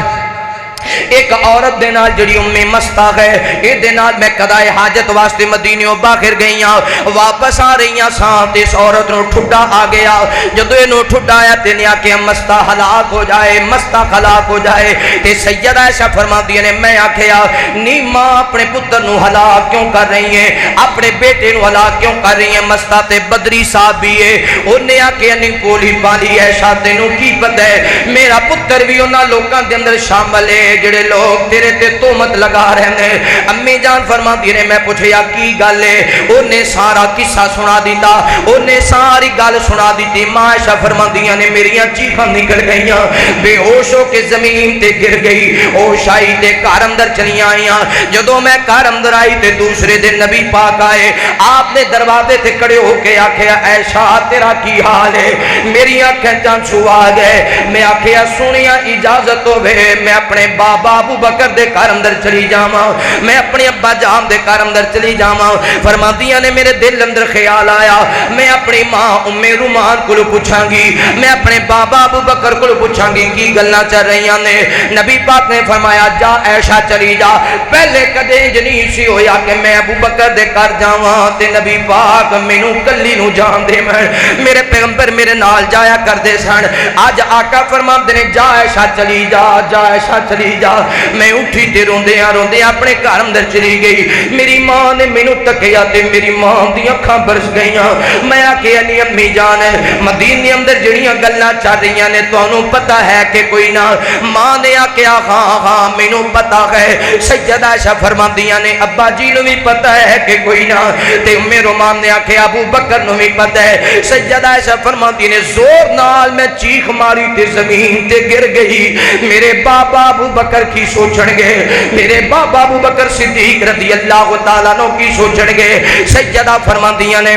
دے نال جڑی امی مستاق ہے اے دے نال میں قضائے حاجت واسطے مدینیوں باہر گئیاں، واپس آ رہیاں سان تے اس عورت نو ٹھڈا آ گیا۔ جدو اینو ٹھڈا آیا تے نے آکھیا مستا ہلاک ہو جائے، مستا ہلاک ہو جائے تے سیدہ عائشہ فرماندی نے میں آکھیا نی ماں اپنے پتر نو ہلاک کیوں کر رہی ہے، اپنے بیٹے نو ہلاک کیوں کر رہی ہے، مستا تے بدری صاحب بھی ہے، انہیں آکھیا نی کولی پالی عائشہ تینوں کی پتہ ہے میرا پتر بھی انہاں لوکاں دے اندر شامل ہے جڑے لوگ تیرے تے تہمت لگا رہے ہیں۔ امی جان فرماتی نے میں پوچھیا کی گل ہے، انہیں سارا قصہ سنا دیتا، انہیں ساری گل سنا دیتی۔ ماں عائشہ فرماتی نے میریاں چیخاں نکل گئیاں، بے ہوش ہو کے زمین تے گر گئی، ہوش آئی تے گھر اندر چلی آئیاں۔ جدو میں گھر اندر آئی تے دوسرے دن نبی پاک آئے، آپ نے دروازے تے کھڑے ہو کے آکھیا عائشہ تیرا کی حال ہے، میری آنکھیں چانسو آ گئے، میں آکھیا سنیا اجازت ہوے میں اپنے بابا ابو بکر دے گھر اندر چلی جاواں میں اپنے ابا جان دے گھر اندر چلی جاواں فرماندیاں نے میرے دل اندر خیال آیا میں اپنی ماں ام رومان کو پوچھاں گی میں اپنے بابا ابو بکر کو پوچھاں گی کی گلاں چل رہیاں نے نبی پاک نے فرمایا جا عائشہ چلی جا پہلے کدے نہیں سی ہویا کہ میں ابو بکر دے گھر جاواں تے نبی پاک مینوں کلی نو جان دے میرے پیغمبر میرے نال جایا کر دے سن اج آقا فرماندے نے جا عائشہ چلی جا جا عائشہ چلی جا میں اٹھی تے روندیاں روندیاں اپنے گھر اندر چلی گئی میری ماں نے مینوں تکیا تے میری ماں دی اکھاں برس گئیاں میں آکھیا نہیں امی جان مدینے اندر جڑیاں گلاں چل رہیاں نے تانوں پتہ ہے کہ کوئی نہ ماں نے آکھیا ہاں ہاں مینوں پتہ ہے سیدہ عائشہ فرماندیاں نے ابا جی نوں بھی پتہ ہے کہ کوئی نہ تے ام رومان نے آکھیا ابو بکر نوں بھی پتہ ہے سیدہ عائشہ فرماندی نے زور نال میں چیخ ماری تے زمین تے گر گئی میرے بابا ابو بکر کی سوچن گے میرے بابا ابو بکر صدیق رضی اللہ تعالیٰ عنہ کی سوچن گے سیدہ فرماندیاں نے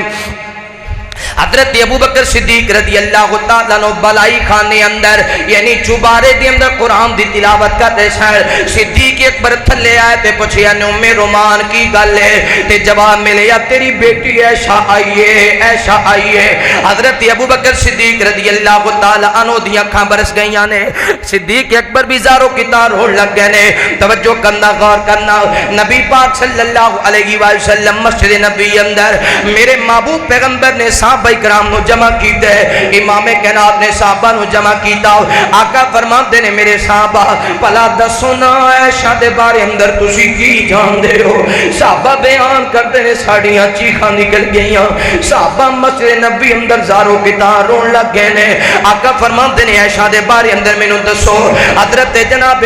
حضرت ابو بکر صدیق رضی اللہ تعالیٰ عنہ بلائی خانے اندر یعنی چوبارے دی اندر قرآن دی تلاوت کرتے سن صدیق اکبر تھلے آئے تے پوچھیا نے ام رومان کی گل ہے تے جواب ملے یا تیری بیٹی عائشہ آئیے عائشہ آئیے حضرت ابو بکر صدیق رضی اللہ تعالیٰ عنہ دی اکھاں برس گئیاں نے صدیق اکبر بھی زارو کی تار ہون لگ گئے نے توجہ کرنا غور کرنا نبی پاک صلی اللہ علیہ وسلم مسجد نبی اندر میرے محبوب پیغمبر نے صحابہ کرام نو جمع کیتا ہے امام کائنات نے صحابہ نو جمع کیتا آقا فرماندے نے میرے صحابہ بھلا دسو نا عائشہ دے بارے اندر تسی کی جان دے ہو صحابہ بیان کرتے نے ساڑیاں چیخاں نکل گئیاں صحابہ مسجد نبی اندر زارو کتار رون لگ گئے نے آقا فرماندے نے عائشہ دے بارے اندر مینوں دسو حضرت جناب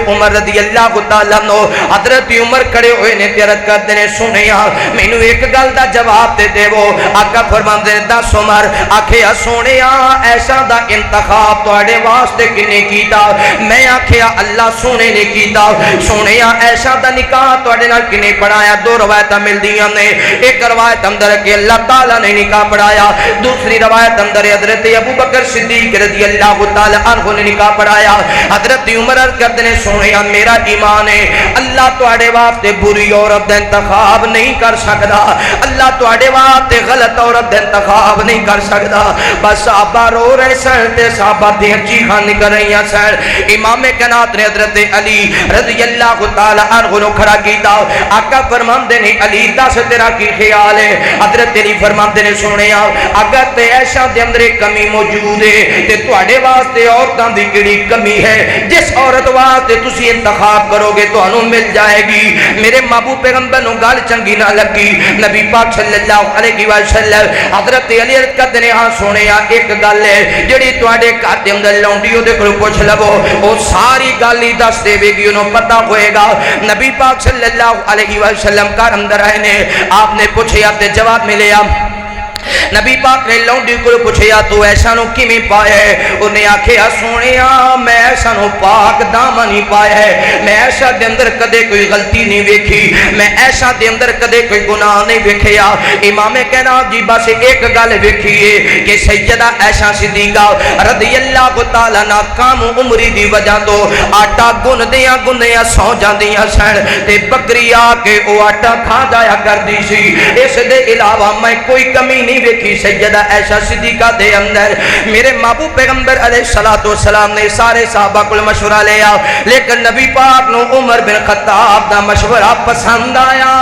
عمر رضی اللہ تعالیٰ عنہ حضرت عمر کھڑے ہوئے نے عرض کرتے نے سنیا مینوں ایک گل دا جواب دے دیو آقا فرماندے نے دس عمر آکھیا سونیا عائشہ دا انتخاب تواڈے واسطے کنے کیتا میں آکھیا اللہ سونے نے کیتا سونیا عائشہ دا نکاح تواڈے نال کنے پڑھایا دو روایتاں ملدیاں نے ایک روایت اندر کہ اللہ تعالی نے نکاح پڑھایا دوسری روایت اندر حضرت ابو بکر صدیق رضی اللہ تعالی عنہ نے نکاح پڑھایا حضرت عمر عرض کرتے نے سونیا میرا ایمان ہے اللہ تواڈے واسطے بری عورت دا انتخاب نہیں کر سکدا اللہ تواڈے واسطے غلط عورت دا انتخاب نہیں کر سکدا بس صحابہ رو رہے سن تے صحابہ دیاں چیخاں نکل رہیاں سن امام کائنات نے حضرت علی رضی اللہ تعالی عنہ نو کھڑا کیتا آقا فرماندے نے علی دس تیرا کی خیال ہے حضرت علی فرماندے نے سنیا اگر تے عائشہ دے اندر کمی موجود ہے تے تواڈے واسطے عورتاں دی کیڑی کمی ہے جس عورت واسطے تسی انتخاب کرو گے تانوں مل جائے گی میرے محبوب پیغمبر نو گل چنگی نہ لگی نبی پاک صلی اللہ علیہ وسلم حضرت علی عرض کرتے نے ہاں سونیا ایک گل ہے جڑی تواڈے گھر دے اندر لونڈی اودے کول پوچھ لو او ساری گل ہی دس دے گی انہوں پتہ ہوئے گا نبی پاک صلی اللہ علیہ وسلم گھر اندر آئے نے آپ نے پوچھیا تے جواب ملیا نبی پاک نے لونڈی کو پوچھیا تو ایسا نو کیویں پایا ہے انہیں آکھیا سونیا میں ایسا نو پاک دامن ہی پایا ہے میں ایسا دے اندر کدے کوئی غلطی نہیں ویکھی میں ایسا دے اندر کدے کوئی گناہ نہیں ویکھیا امام کائنات جی بس ایک گل ویکھی ہے کہ سیدہ عائشہ صدیقہ رضی اللہ تعالی عنہا کام عمری دی وجہ تو آٹا گندیاں سو جاندیاں سن تے بکری آ کے او آٹا کھا جایا کردی سی اس دے علاوہ میں کوئی کمی نہیں ویکھی سیدہ عائشہ صدیقہ دے اندر میرے محبوب پیغمبر علیہ السلام نے سارے صحابہ کو مشورہ لیا لیکن نبی پاک نو عمر بن خطاب دا مشورہ پسند آیا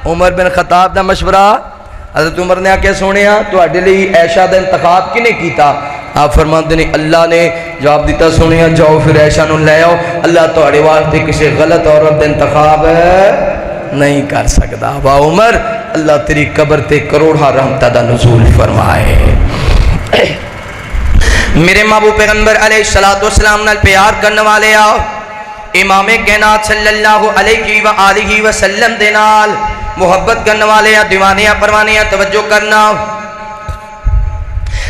عمر بن خطاب دا مشورہ حضرت عمر نے آکے سونیا تو اڈے لئی عائشہ دا انتخاب کنے کیتا آپ فرماندے نے اللہ نے جواب دیتا سونیا جاؤ پھر عائشہ نو لے آؤ اللہ تو اڈے واسطے کسی غلط عورت دا انتخاب نہیں کر سکتا با عمر اللہ تیری قبر تے کروڑا رحمتہ دا نزول فرمائے میرے محبوب پیغمبر علیہ السلام نال پیار کرنے والے آؤ امام کائنات صلی اللہ علیہ وآلہ وسلم دے نال محبت کرنے والے دیوانیاں پروانیاں توجہ کرنا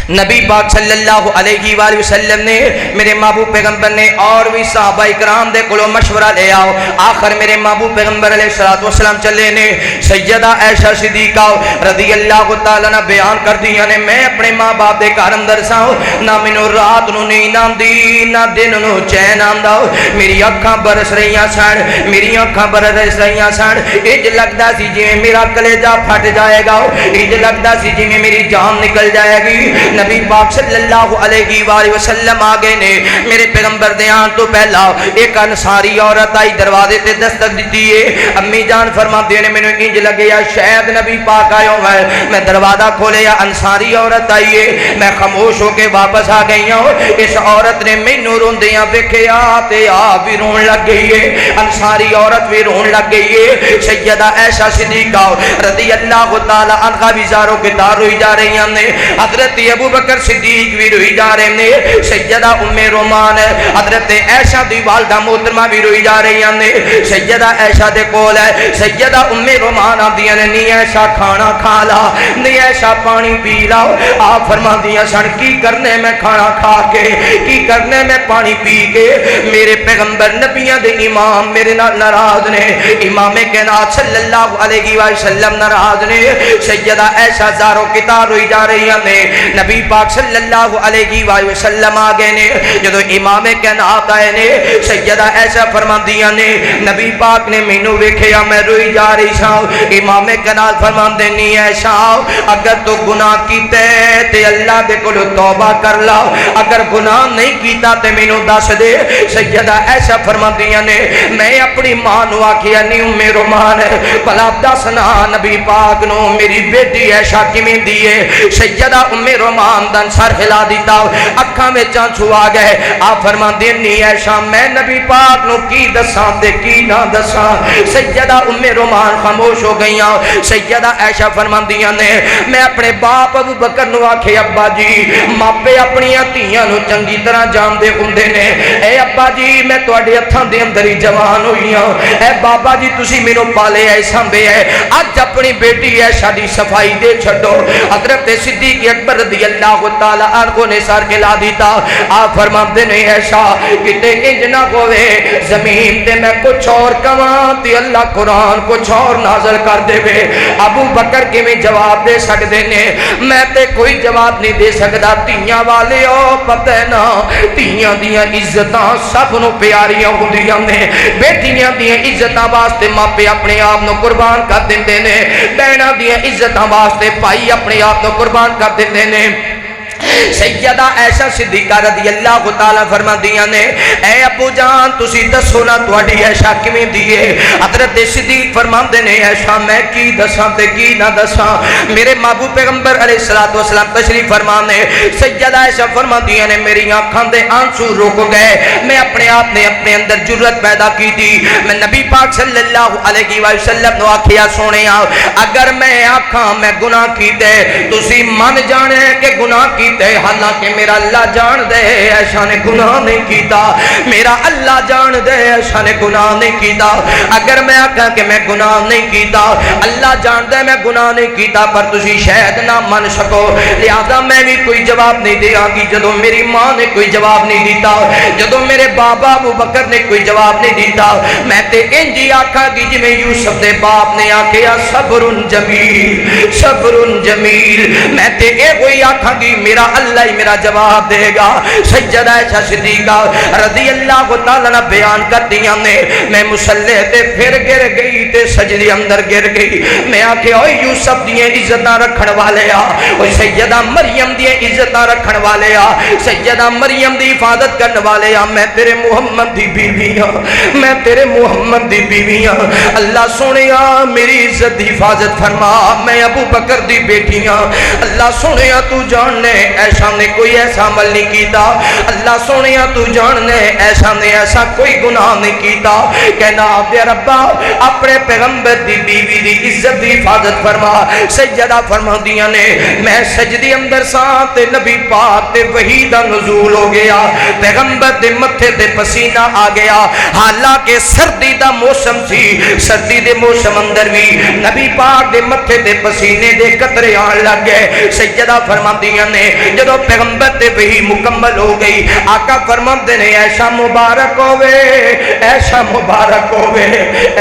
نبی پاک صلی اللہ علیہ وآلہ وسلم نے میرے محبوب پیغمبر نے اور بھی صحابہ اکرام دے کولوں مشورہ لے آؤ. آخر میرے محبوب پیغمبر علیہ السلام چلے نے. سیدہ عائشہ صدیقہ رضی اللہ تعالیٰ نے بیان کر دیا نے میں اپنے ماں باپ دے گھر اندر سا نہ مینوں رات نو نیند آندی نہ دن نو چین آندا. میری اکھاں برس رہیاں سن, میری اکھاں برس رہیاں سن. انج لگدا سی جویں میرا کلیجہ پھٹ جائے گا, انج لگدا سی جویں میری جان نکل جائے گی. نبی پاک صلی اللہ علیہ وآلہ وسلم آگے نے میرے پیغمبر دے آن تو پہلا ایک انصاری عورت آئی دروازے تے دستک دیتی ہے. امی جان فرماندے نے مینوں انج لگیا شاید نبی پاک آیا ہے. میں دروازہ کھولیا انصاری عورت آئی ہے. میں خاموش ہو کے واپس آ گئی ہوں. اس عورت نے مینوں روندیاں ویکھیا تے آپ بھی رون لگ گئی ہے. انصاری عورت بھی رون لگ گئی ہے. سیدہ عائشہ صدیقہ رضی اللہ تعالی عنہا بھی زاروں کے دار روئی جا رہی ہیں. حضرت ابو بکر صدیق بھی روئی جا رہے ہیں. سیدہ ام رومان حضرت عائشہ دی والدہ محترمہ بھی روئی جا رہی ہیں. سیدہ عائشہ دے کول ہے سیدہ ام رومان آندیاں نے نہیں عائشہ کھانا کھا لا, نہیں عائشہ پانی پی لا. آپ فرماندیاں سن کی کرنے میں کھانا کھا کے, کی کرنے میں پانی پی کے. میرے پیغمبر نبیوں دے امام میرے نال ناراض نے, امام کائنات صلی اللہ علیہ وسلم ناراض نے. سیدہ عائشہ زاروں کی تار روئی جا رہی ہیں. نبی پاک صلی اللہ علیہ وسلم آگے نے جدو امام کائنات آئے نے سیدہ عائشہ فرماندیاں نے نبی پاک نے مینوں ویکھیا میں روئی جا رہی سا. امام کائنات فرماندے نہیں عائشہ اگر تو گناہ کیتے تے اللہ دے کولوں توبہ کر لا, اگر گناہ نہیں کیتا تے مینوں دس دے. سیدہ عائشہ فرماندیاں نے میں اپنی ماں نو آکھیا نہیں ام رومان بھلا دسنا نبی پاک نو میری بیٹی عائشہ کیویں دی ہے. سیدہ ام رومان دن سر ہلا دیتا, اکھاں وچ آنسو آ گئے. آپ فرماندے نہیں عائشہ میں نبی پاک نو کی دساں تے کی نہ دساں. سیدہ ام رومان خاموش ہو گئیاں. سیدہ عائشہ فرماندیاں نے میں اپنے باپ ابو بکر نو آکھے ابا جی ماپے اپنی دھیاں نو چنگی طرح جاندے ہوندے نے. اے ابا جی میں تواڈے ہتھاں دے اندر ہی جوان ہوئی ہاں. اے بابا جی تسی مینوں پالے اے سانبے اے, اج اپنی بیٹی عائشہ دی صفائی دے چھڈو. حضرت صدیق اکبر رضی اللہ تعالی عنہ نے سر ہلا دیتا. آپ فرماندے نے عائشہ کتے انج نہ ہوے زمین تے میں کچھ اور کواں تے اللہ قرآن کچھ اور نازل کر دے. ابو بکر کیویں جواب دے سکدے نے, میں تے کوئی جواب نہیں دے سکدا. دھیاں والے او پتہ نہ دھیاں دیاں عزتاں سب نو پیاریاں ہوندیاں نے. بیٹیاں دیاں عزتاں واسطے ماپے اپنے آپ نو قربان کر دیندے نے, بہناں دیاں عزتاں واسطے بھائی اپنے آپ نو قربان کر دیندے نے. سیدہ عائشہ صدیقہ رضی اللہ تعالی فرماندیاں نے اے ابو جان تسی دسو نا تواڈی عائشہ کیویں دی ہے. حضرت صدیق فرماندے نے عائشہ میں کی دساں تے کی نہ دساں. میرے محبوب پیغمبر علیہ الصلوۃ والسلام تشریف فرمانے سیدہ عائشہ فرماندیاں نے میری آنکھاں دے آنسو رک گئے. میں اپنے آپ نے اپنے اندر جرأت پیدا کی تھی. میں نبی پاک صلی اللہ علیہ وسلم نو آکھیا سونیا اگر میں آکھاں میں گناہ کیتے تسی من جانے کہ گناہ کیتے, حالانکہ میرا اللہ جان دے عائشہ نے گناہ نہیں کیتا. میرا اللہ جان دے عائشہ نے گناہ نہیں کیتا. اگر میں آکھاں کہ میں گناہ نہیں کیتا اللہ جان دے میں گناہ نہیں کیتا پر تسی شاید نہ من سکو, لہذا میں بھی کوئی جواب نہیں دیاں گی. جدو میری ماں نے کوئی جواب نہیں دیتا, جدو میرے بابا ابو بکر نے کوئی جواب نہیں دیتا, میں تے انجی آکھاں گی جی میں یوسف دے باپ نے آکھیا صبر جمیل صبر جمیل. میں تے اے کوئی آکھاں گی میرا اللہ ہی میرا جواب دے گا. سیدہ عائشہ صدیقہ رضی اللہ تعالی عنہ بیان کرتیاں نے میں مصلی تے پھر گر گئی تے سجدے اندر گر گئی. میں آکھے اوے یوسف دی عزتاں رکھن والے آ, اوے سیدہ مریم دی عزتاں رکھن والے آ, سیدہ مریم دی حفاظت کرن والے آ. میں تیرے محمد دی بیوی ہاں, میں تیرے محمد دی بیوی ہاں. اللہ سونیا میری عزت دی حفاظت فرما. میں ابو بکر دی بیٹی ہاں. اللہ سونیا تو جاننے عائشہ نے کوئی ایسا عمل نہیں کیتا. اللہ سونیا تو جاننے عائشہ نے ایسا کوئی گناہ نہیں کیتا. کہنا دے ربا اپنے پیغمبر دی بیوی دی عزت دی حفاظت فرما. سیدہ فرماندیاں نے میں سجدے اندر سا تے نبی پاک تے وحی دا نزول ہو گیا. پیغمبر دے متھے تے پسینہ آ گیا. حالانکہ سردی دا موسم سی, سردی دے موسم اندر بھی نبی پاک دے متھے تے پسینے دے قطرے آن لگ گئے. سیدہ فرماندیاں نے جدو پیغمبر تے وحی مکمل ہو گئی آقا فرماندے نے ایسا مبارک ہوئے ایسا مبارک ہوئے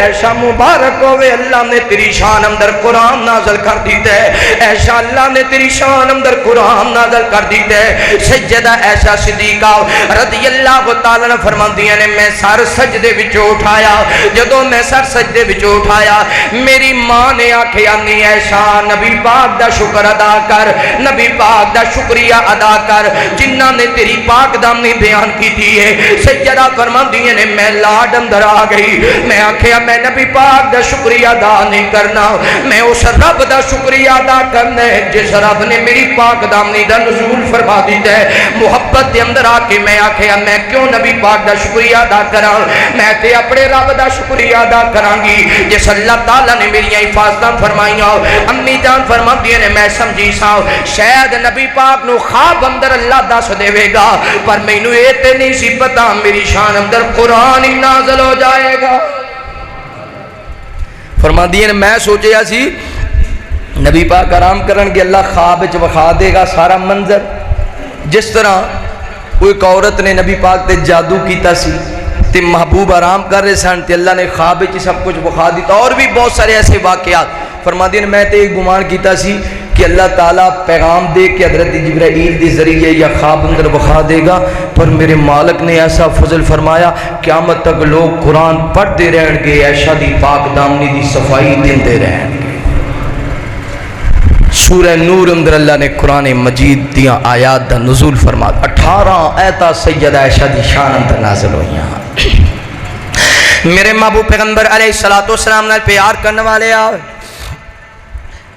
ایسا مبارک ہوئے اللہ نے تیری شان اندر قرآن نازل کر دیتا ہے ایسا اللہ نے تیری شان اندر قرآن نازل کر دیتا ہے سجدہ ایسا صدیقہ رضی اللہ تعالیٰ نے فرماندیاں نے میں سر سجدے بچو اٹھایا جدو میں سر سجدے بچو اٹھایا میری ماں نے آکھیا نہیں ایسا نبی پاک دا شکر ادا کر نبی پاک دا شکریہ ادا کر جنہ نے تیری پاک دامنی بیان کی تھی ہے سجدہ فرماندیاں نے میں لاڈ اندر آ گئی میں آکھیا میں نبی پاک دا شکریہ ادا نہیں کرنا میں اس رب دا شکریہ ادا کرنا ہے جس رب نے میری پاک دامنی دا نزول فرما دیتا ہے محبت دے اندر آ کے میں آکھیا میں کیوں نبی پاک دا شکریہ ادا کراں میں تے اپنے رب دا شکریہ ادا کراں گی جس اللہ تعالیٰ نے میری حفاظت فرمائیاں امی جان فرماندی نے میں سمجھی سا شاید نبی پاک نو خواب اندر اللہ دس دے گا پر مینوں اے تے نہیں سی پتا میری شان اندر قرآن ہی نازل ہو جائے گا فرماندی نے میں سوچیا سی نبی پاک آرام کرن گے اللہ خواب وچ وکھا دے گا سارا منظر جس طرح کوئی عورت نے نبی پاک تے جادو کیتا سی تے محبوب آرام کر رہے سن تے اللہ نے خواب وچ سب کچھ وکھا دیتا اور بھی بہت سارے ایسے واقعات فرماندی نے میں تے ایک گمان کیتا سی کہ اللہ تعالیٰ پیغام دے کہ حضرت جبرائیل دی ذریعے یا خواب اندر بخا دے گا پر میرے مالک نے ایسا فضل فرمایا قیامت تک لوگ قرآن پڑھتے رہن گے ایشا دی پاک دامنی دی صفائی دیندے رہن گے سورہ نور اندر اللہ نے قرآن مجید دیاں آیات دا نزول فرما 18 آیتاں سیدہ عائشہ دی شان اندر نازل ہوئیاں میرے محبوب پیغمبر علیہ السلام نے پیار کرنے والے آئے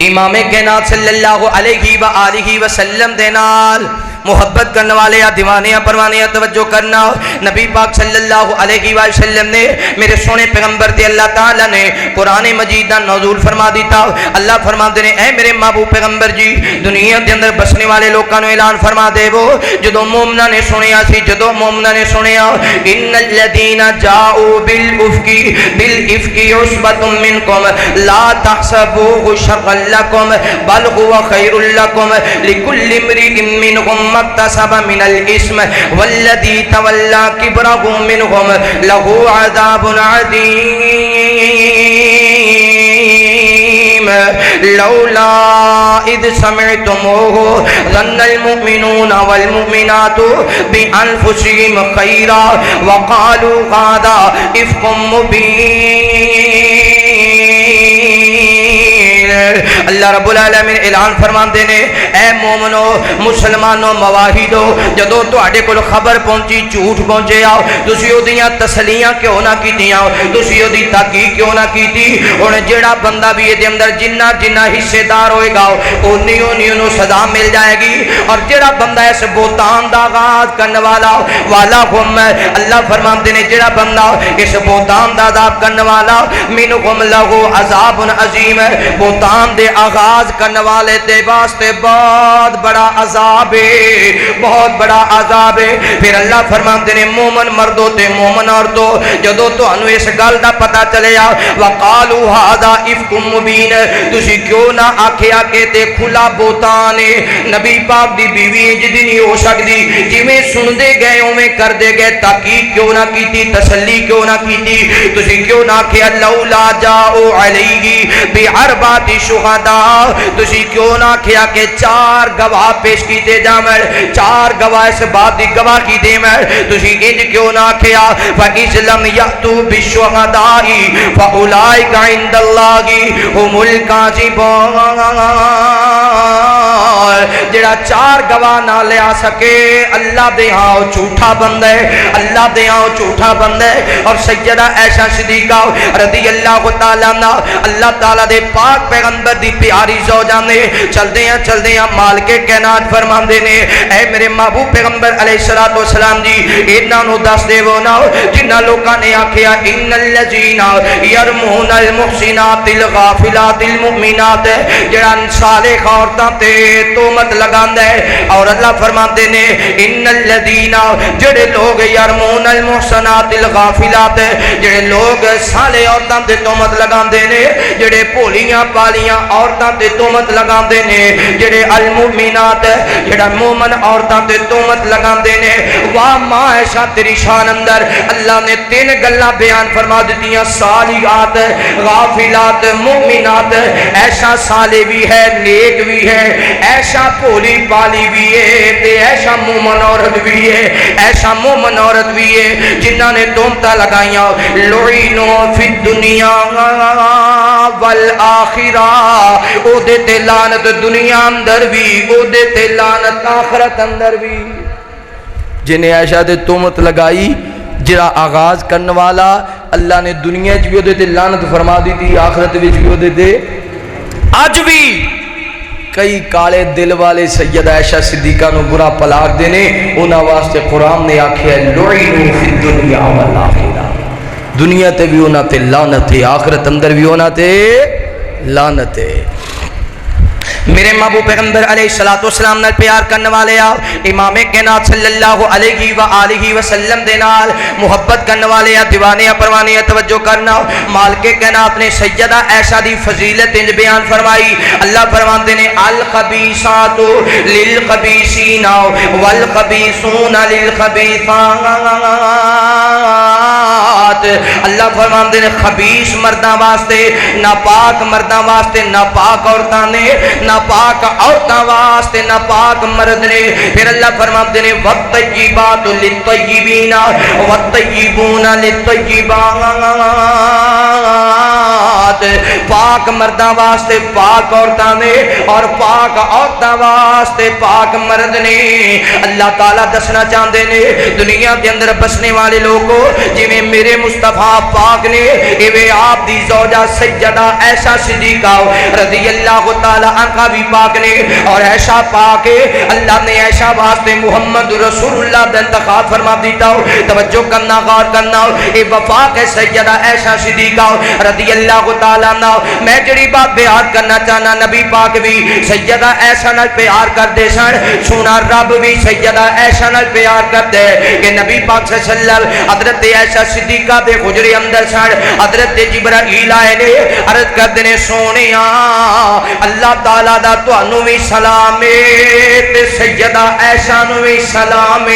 امام کائنات صلی اللہ علیہ وآلہ وسلم دے نال محبت کرنے والے دیوانیاں پروانیاں توجہ کرنا نبی پاک صلی اللہ علیہ وسلم نے میرے سونے پیغمبر تے اللہ تعالیٰ نے قرآن مجید دا نزول فرما دیتا اللہ فرما دے اے میرے محبوب پیغمبر جی دنیا دے اندر بسنے والے لوگوں نے اعلان فرما دے وہ جدو مومنہ نے سنیا سی جدو مومنہ نے سنیا ان الذین جاؤوا بالافکی عصبۃ منکم لا تحسبوه شرا لکم بل هو خیر لکم لکل امرئ منکم مکتسب من الاسم والذی تولا کبرہ منہم لہو عذاب عظیم لولا اذ سمعتموه ظن المؤمنون والمؤمنات بانفسهم خیرا وقالوا هذا افک مبین اللہ رب العالمین اعلان فرمان دینے اے مومنو مسلمانوں مواحدو جدو تو آڑے کو خبر پہنچی جھوٹ پہنچے آؤ تسی او دیاں تسلیاں کیوں نہ کی دیاں تسی او دی تحقیق کیوں نہ کی دی انہیں جیڑا بندہ بھی دے اندر جنہ حصے دار ہوئے گا انہوں صدا مل جائے گی اور جیڑا بندہ اس بہتان دا آغاز کرنے والا ہم اللہ فرمان دینے جیڑا بندہ اس بہتان دا عذاب کرنے والا منہم لہو عذاب عظیم بہتان دے آغاز کرنے والے دے واسطے بہت بڑا عذاب ہے بہت بڑا عذاب ہے پھر اللہ فرماتے نے مومن مردوں تے مومن عورتوں جدو تو انو اس گل دا پتا چلے آ وقالوا هذا افک مبین تسی کیوں نہ آکھیا کہ تے کھلا بہتان ہے نبی پاک دی بیوی جدی نہیں ہو سکتی جی میں سن دے گئے اویں کر دے گئے تحقیق کیوں نہ کی تھی تسلی کیوں نہ کی تھی تسی کیوں نہ آکھیا لولا جاؤ علیہ باربعۃ شہداء تسی کیوں نہ کیا کہ 4 گواہ پیش کیتے جامر 4 گواہ اس بات دی گواہ کی دے میں تسی انج کیوں نہ کیا فَإِذْ لَمْ يَأْتُوا بِالشُّهَدَاءِ فَأُولَئِكَ عِندَ اللَّهِ هُمُ الْكَاذِبُونَ جڑا 4 گواہ نہ لے آ سکے اللہ دے ہاں جھوٹا بندہ ہے اللہ دے ہاں جھوٹا بندہ ہے اور سیدہ عائشہ صدیقہ رضی اللہ تعالیٰ عنہ اللہ تعالیٰ دے پاک پیغمبر دی پیاری زوجہ نے چل دے ہیں مال کے کائنات فرماندے نے اے میرے محبوب پیغمبر علیہ السلام جی انہاں نو دس دے وہ نہ جنہاں لوکاں نے آکھیا ان الذین یرمون المحسنات الغافلات المؤمنات جڑا صالح عورتاں تے تو تہمت لگاندا ہے اور اللہ فرماتے نے ان الذین جڑے لوگ یرمون المحصنات الغافلات جڑے لوگ سالے عورتاں تے تہمت لگاندے نے جڑے بھولیاں پالیاں عورتاں تے تہمت لگاندے نے جڑے المؤمنات جڑا مومن عورتاں تے تہمت لگاندے نے واہ ماں عائشہ تیری شان اندر اللہ نے تین گلاں بیان فرما دتیاں صالحات غافلات مومنات ایسا صالح بھی ہے نیک بھی ہے ایسا بھولی پالی بھی ہے تے ایسا مومن عورت بھی ہے ایسا مومن عورت بھی ہے جنہاں نے تہمتاں لگائیاں لعنوا فی الدنیا والآخرہ او دے تے لعنت دنیا اندر بھی او دے تے لعنت آخرت اندر بھی جنہیں عائشہ دے تہمت لگائی جڑا آغاز کرنے والا اللہ نے دنیا وچ بھی او دے تے لعنت فرما دی تھی آخرت وچ بھی او دے تے اج بھی کئی کالے دل والے سیدہ عائشہ صدیقہ نو برا پلاک دینے انہاں واسطے قرآن نے آکھیا لعنوا فی الدنیا والآخرہ دنیا تے بھی انہاں تے لعنت ہے آخرت اندر بھی انہاں تے لعنت ہے میرے محبوب پیغمبر علیہ السلام نال پیار کرنے والے آؤ امام کائنات صلی اللہ علیہ وآلہ وسلم دے نال محبت کرنے والے آ دیوانے پروانے توجہ کرنا مالک کائنات نے سیدہ عائشہ دی فضیلت انج بیان فرمائی اللہ فرماندے نے الخبیثات للخبیثین والخبیثون للخبیثات اللہ فرماندے نے خبیث مرداں واسطے ناپاک مرداں واسطے ناپاک عورتاں نے ناپاک عورتاں واسطے ناپاک مرد نے پھر اللہ فرماتے نے والطیبات للطیبین والطیبون للطیبات پاک مرداں واسطے پاک عورتاں نے اور پاک عورتاں واسطے پاک مرد نے اللہ تعالیٰ دسنا چاہتے نے دنیا کے اندر بسنے والے لوگوں جویں میرے مصطفیٰ پاک نے ایویں آپ دی زوجہ سیدہ عائشہ صدیقہ رضی اللہ تعالیٰ عنہ بھی پاک نے اور عائشہ پاک ہے اللہ نے عائشہ واسطے محمد رسول اللہ دا انتخاب فرما دیتا ہو توجہ کرنا غور کرنا اے وفا کے سیدہ عائشہ صدیقہ رضی اللہ تعالیٰ عنہ میں جڑی بات بیان کرنا چاہنا نبی پاک بھی سیدہ عائشہ نال پیار کر دے سن سونا رب بھی سیدہ عائشہ نال پیار کر دے کہ نبی پاک صلی اللہ علیہ وسلم حضرت عائشہ صدیقہ دے حجرے اندر سن حضرت جبرائیل آئے نے عرض کر دینے سونیا اللہ تعالیٰ دا تانوں وی سلام تے سیدہ عائشہ نوں وی سلام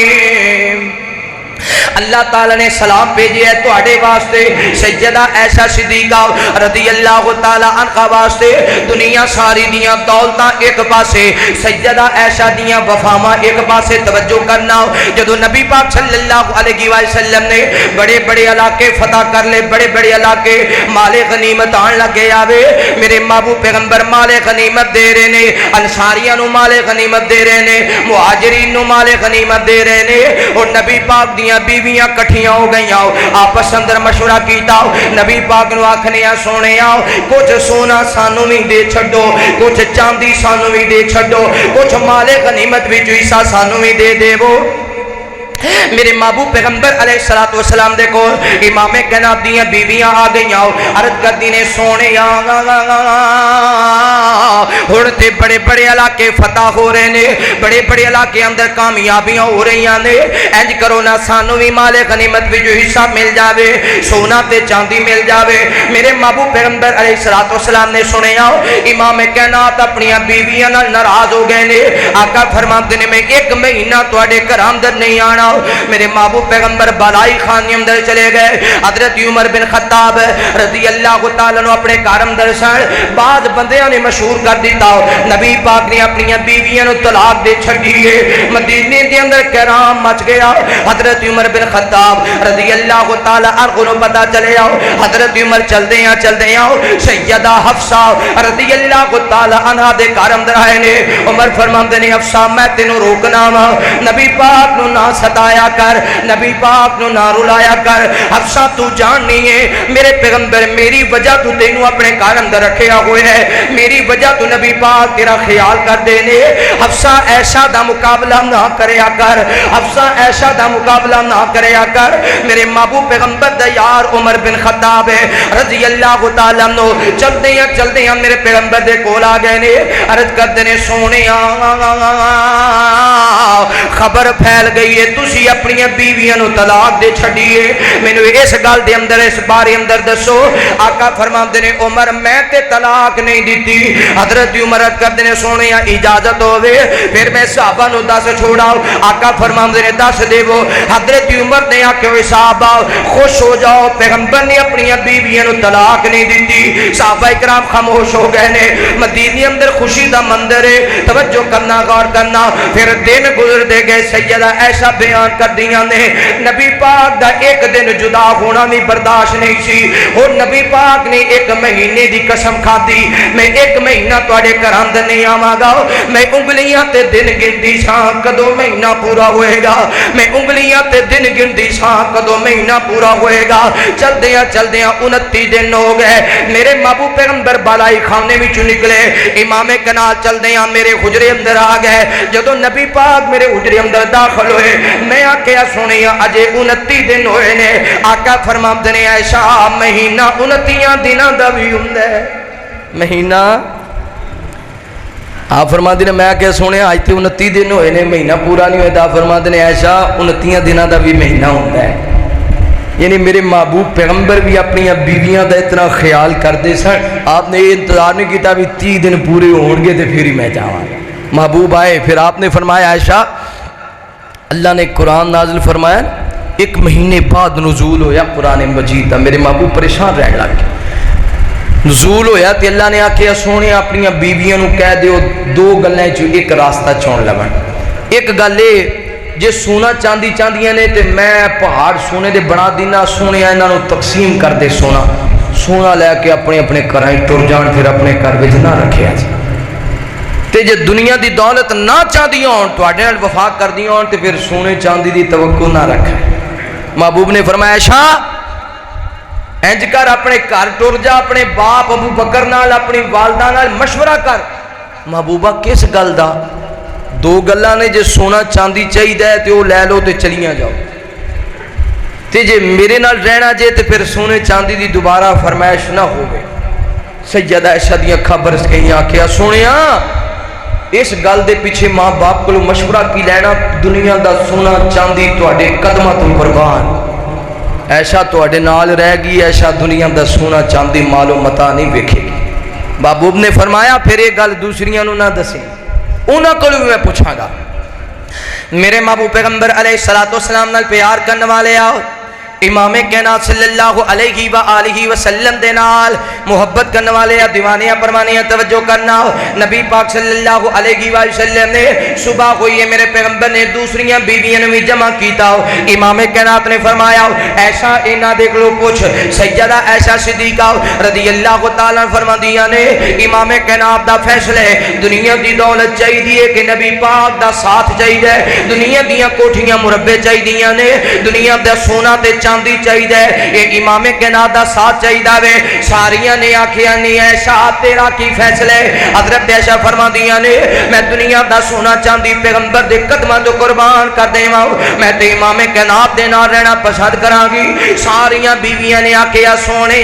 اللہ تعالیٰ نے سلام بھیجے ہے تواڈے واسطے سیدہ عائشہ صدیقہ رضی اللہ تعالیٰ عنہ واسطے دنیا ساری دیاں دولتاں ایک پاسے سیدہ عائشہ دیاں وفاواں ایک پاسے توجہ کرنا جدو نبی پاک صلی اللہ علیہ وسلم نے بڑے بڑے علاقے فتح کر لے بڑے بڑے علاقے مال غنیمت آن لگے آوے میرے محبوب پیغمبر مال غنیمت دے رہے نے انصاریاں نو مال غنیمت دے رہے نے مہاجرین نو مال غنیمت دے رہے نے اور نبی پاک دیاں بیویاں کٹھیاں ہو گئی آپس اندر مشورہ کیتا نبی پاک نو آکھنے سونے کچھ سونا سانو بھی دے چھڈو کچھ چاندی سانو بھی دے چھڈو کچھ مال غنیمت بھی جو حصہ سانو بھی دے دے وہ میرے محبوب پیغمبر علیہ السلام دیکھو امام کائنات دیاں بیویاں آ گئیاں عرض کر دی نے سونے ہن تے بڑے بڑے علاقے فتح ہو رہے نے بڑے بڑے علاقے اندر کامیابیاں ہو رہی نے انج کرو نا سانو بھی مال غنیمت بھی جو حصہ مل جاوے سونا تے چاندی مل جاوے میرے محبوب پیغمبر علیہ السلام نے سنیا امام کائنات اپنی بیویاں نال ناراض ہو گئے نے آقا فرماتے نے میں ایک مہینہ تواڈے گھر اندر نہیں آنا میرے محبوب پیغمبر بالائی خانے اندر چلے گئے حضرت عمر بن خطاب رضی اللہ تعالیٰ اپنے گھر اندر سن بعض بندیاں نے مشہور کر دیتا نبی پاک نے اپنی بیویاں نو طلاق دے چھڈیے مدینے دے اندر کرام مچ گیا حضرت عمر بن خطاب رضی اللہ تعالیٰ عنہ نو پتہ چلے حضرت عمر چلدے ہیں سیدہ حفصہ رضی اللہ تعالیٰ عنہ دے گھر اندر آئے نے عمر فرماندے نے حفصہ میں تینوں روکنا وا نبی پاک نو نہ ستایا کر نبی پاک نو نہ رلایا کر حفصہ تو جاننی ہے میرے پیغمبر میری وجہ تو تینوں اپنے گھر اندر رکھیا ہوئے ہے میری وجہ تو نبی پاک تیرا خیال کر دینے حفصہ عائشہ دا مقابلہ نہ کریا کر حفصہ عائشہ دا مقابلہ نہ کریا کر میرے محبوب پیغمبر دا یار عمر بن خطاب رضی اللہ تعالیٰ عنہ چل دیاں میرے پیغمبر دے کول آ گئے نے عرض کر دینے سونے خبر پھیل گئی ہے تسی اپنی بیویاں نو طلاق دے چھڑیے میں نے اس گل دے اندر اس بارے اندر دسو آقا فرماندے نے عمر میں تے طلاق نہیں دیتی حضرت عمر کر دینے سونے اجازت ہوئے پھر میں صحابہ نو دس چھوڑاؤ آقا فرماندے نے دس دے وہ حضرت عمر نے آکے ہوئے صحابہ خوش ہو جاؤ پیغمبر نے اپنی بیویاں نو طلاق نہیں دیتی صحابہ اکرام خاموش ہو گئے نے مدینے اندر خوشی دا مندر ہے توجہ کرنا غور کرنا پھر دن گزر دے گئے سیدہ عائشہ بیان کر دیاں نے نبی پاک دا ایک دن جدا ہونا نہیں برداشت نہیں سی اور نبی پاک نے ایک مہینے دی قسم کھا دی میں ایک مہینہ توڑے کران دے نہیں آماں گا میں انگلیاں تے دن گندی ساں کدو مہینہ پورا ہوئے گا میں انگلیاں تے دن گندی ساں کدو مہینہ پورا ہوئے گا چل دیاں 29 دن ہو گئے میرے محبوب پیغمبر بالائی خانے میں چو نکلے امام کنال چل دیاں میرے حجرے اندر آ گئے جدو نبی پاک میرے حجرے اندر داخل ہوئے میں آکیا سنیا اجے 29 دن ہوئے نے آقا فرماتے نے عائشہ مہینہ 29 دنوں دا بھی ہوندے مہینہ آپ فرماتے نے میں آکیا سنیا آج تے 29 دن ہوئے نے مہینہ پورا نہیں ہوئے دا فرماتے نے عائشہ 29 دنوں دا بھی مہینہ ہوندے یعنی میرے محبوب پیغمبر بھی اپنی بیویاں دا اتنا خیال کر دے سن آپ نے یہ انتظار نہیں کیتا بھی 30 دن پورے ہون گے تے پھر ہی میں جاواں محبوب آئے پھر آپ نے فرمایا عائشہ اللہ نے قرآن نازل فرمایا ایک مہینے بعد نزول ہویا قرآن مجید دا میرے محبوب پریشان رہ لگے نزول ہویا تے اللہ نے آکھیا سونے اپنی بیویاں نو کہہ دیو 2 گلیں چو ایک راستہ چون لگن ایک گلے جے سونا چاندی چاندیاں نے تے میں پہاڑ سونے دے بنا دینا سونے انہاں نو تقسیم کر دے سونا لے کے اپنے اپنے گھراں ٹر جان پھر اپنے گھر وچ نہ رکھیا جی تے جے دنیا دی دولت نہ چاندی ہون تواڈے نال وفا کر دی ہون تے پھر سونے چاندی دی توقع نہ رکھے محبوب نے فرمایا عائشہ انج کر اپنے گھر ٹر جا اپنے باپ ابو بکر نال اپنی والدہ نال مشورہ کر محبوبہ کس گل دا 2 گلاں نے جے سونا چاندی چاہیدا ہے تے او لے لو تے چلیاں جاؤ تے جے میرے نال رہنا جے تے پھر سونے چاندی دی دوبارہ فرمائش نہ ہوے سیدہ عائشہ دی اکھاں برس گئیاں کہ سونیا اس گل دے پیچھے ماں باپ کو مشورہ کی لینا دنیا دا سونا چاندی تواڈے قدماں تو قربان عائشہ تواڈے نال رہ گئی عائشہ دنیا دا سونا چاندی مال و متاع نہیں ویکھے گی محبوب نے فرمایا پھر یہ گل دوسریاں نو نہ دسیں انہاں کو بھی میں پوچھاں گا میرے محبوب پیغمبر علیہ السلام نال پیار کرنے والے آؤ امام کائنات صلی اللہ علیہ وآلہ وسلم دے نال محبت کرنے والے دیوانے پروانے توجہ کرنا نبی پاک صلی اللہ علیہ وآلہ وسلم نے صبح ہوئی ہے میرے پیغمبر نے دوسریاں بیویاں نے بھی جمع کیتا امام کائنات نے فرمایا ایسا اینا دیکھ لو پوچھ سیدہ عائشہ صدیقہ رضی اللہ تعالیٰ فرما دیا نے امام کائنات دا فیصلے دنیا دی دولت چاہی دیئے کہ نبی پاک دا ساتھ چاہی دے دنیا دیاں کوٹھیاں مربع چاہی دیاں نے دنیا دا سونا تے چاندی چاہی دے یہ امام کائنات دا ساتھ چاہی دے ساریاں نے آکھیا نہیں عائشہ تیرا کی فیصلے حضرت عائشہ فرما دیا نے میں دنیا دا سونا چاندی پیغمبر دے قدماں تو قربان کر دے میں تے امام کائنات دے نال رہنا پسند کراں گی ساریاں بیویاں نے آکھیا سونے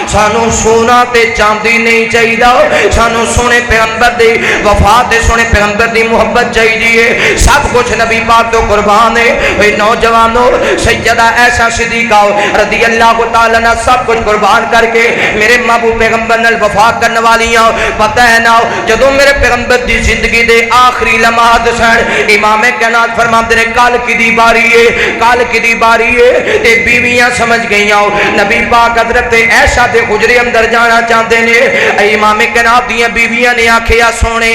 سانو سونا تے چاندی نہیں چاہیے سانو سونے پیغمبر دی وفا تے سونے پیغمبر دی محبت چاہیے سب کچھ نبی پاک تو قربان ہے نوجوانوں سیدہ عائشہ صدیقہ رضی اللہ تعالیٰ نے سب کچھ قربان کر کے میرے محبوب پیغمبر نال وفا کرنے والیاں پتہ ہے نا جدوں میرے پیغمبر دی زندگی دے آخری لمحات سن امام کائنات فرماتے ہیں کل کی دی باری ہے کل کی دی باری ہے تے بیویاں سمجھ گئیاں نبی پاک حضرت عائشہ دے حجرے اندر جانا چاہتے ہیں امام کائنات دیاں بیویاں نے آکھیا سونے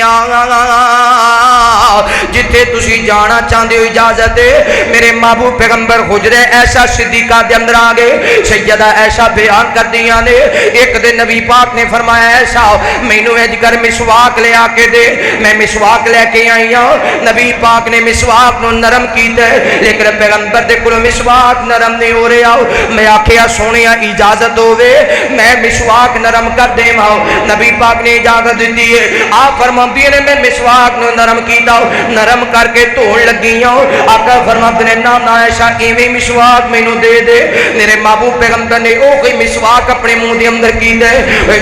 جتھے تسی جانا چاہتے ہو اجازت ہے میرے محبوب پیغمبر حجرے عائشہ صدیقہ دے اندر آگے سیدہ عائشہ بیان کر دیا نے ایک دن نبی پاک نے فرمایا عائشہ مینوں اج کر مسواک لے آ کے دے میں مسواک لے کے آئی ہوں نبی پاک نے مسواک نو نرم کیتا ہے لیکن پیغمبر دے کول مسواک نرم نہیں ہو رہا میں آکھیا سونیا اجازت ہوے میں مسواک نرم کر دے ماں. نبی پاک نے اجازت دیتی ہے. آپ فرماتی نے میں مسواک نرم کیتا نرم کر کے دھون لگی ہوں. آقا فرماتے نے نہ عائشہ ایویں مسواک مینوں دے دے. میرے محبوب پیغمبر نے او کوئی مسواک اپنے منہ دے اندر کی دے.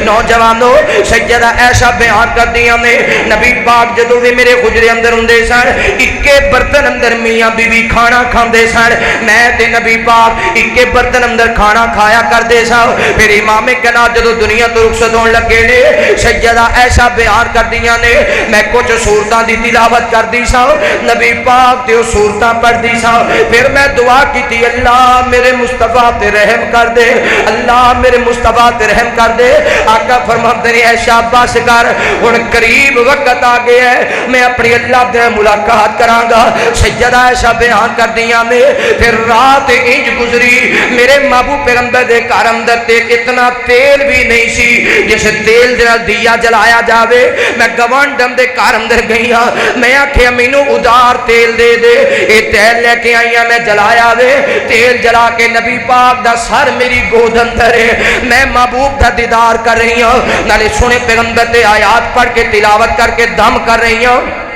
نوجوانوں سیدہ عائشہ بیان کر دیا نے نبی پاک جدوں بھی میرے حجرے اندر ہوندے سن اکے برتن اندر میاں بیوی کھانا کھاندے سن. میں تے نبی پاک اکے برتن اندر کھانا کھایا کردے سن. پھر امام کائنات جدوں دنیا تو رخصت ہون لگے نے سیدہ عائشہ بیان کر دیا نے میں کچھ سورتاں دی تلاوت کردی سا نبی پاک تے سورتاں پڑھدی سا. پھر میں دعا کیتی اللہ میرے مصطفیٰ تے رحم کر دے اللہ میرے مصطفیٰ تے رحم کر دے. آقا فرماتے ہیں عائشہ بس کر ہن قریب وقت آ گیا ہے میں اپنی اللہ دے ملاقات کراں گا. سیدہ عائشہ بیان کر دیا نے پھر رات انج گزری میرے محبوب پیغمبر دے گھر اندر تے اتنا تیل بھی نہیں سی جس تیل دے نال دیا جلایا جاوے. میں گوانڈم دے گھر اندر گئی ہاں میں آکھیا مینوں ادار تیل دے دے. اے تیل لے کے آئی ہاں میں جلایا وے. تیل جلا کے نبی پاک دا سر میری گود اندر ہے. میں محبوب دا دیدار کر رہی ہوں نالے سنے پیغمبر تے آیات پڑھ کے تلاوت کر کے دم کر رہی ہوں.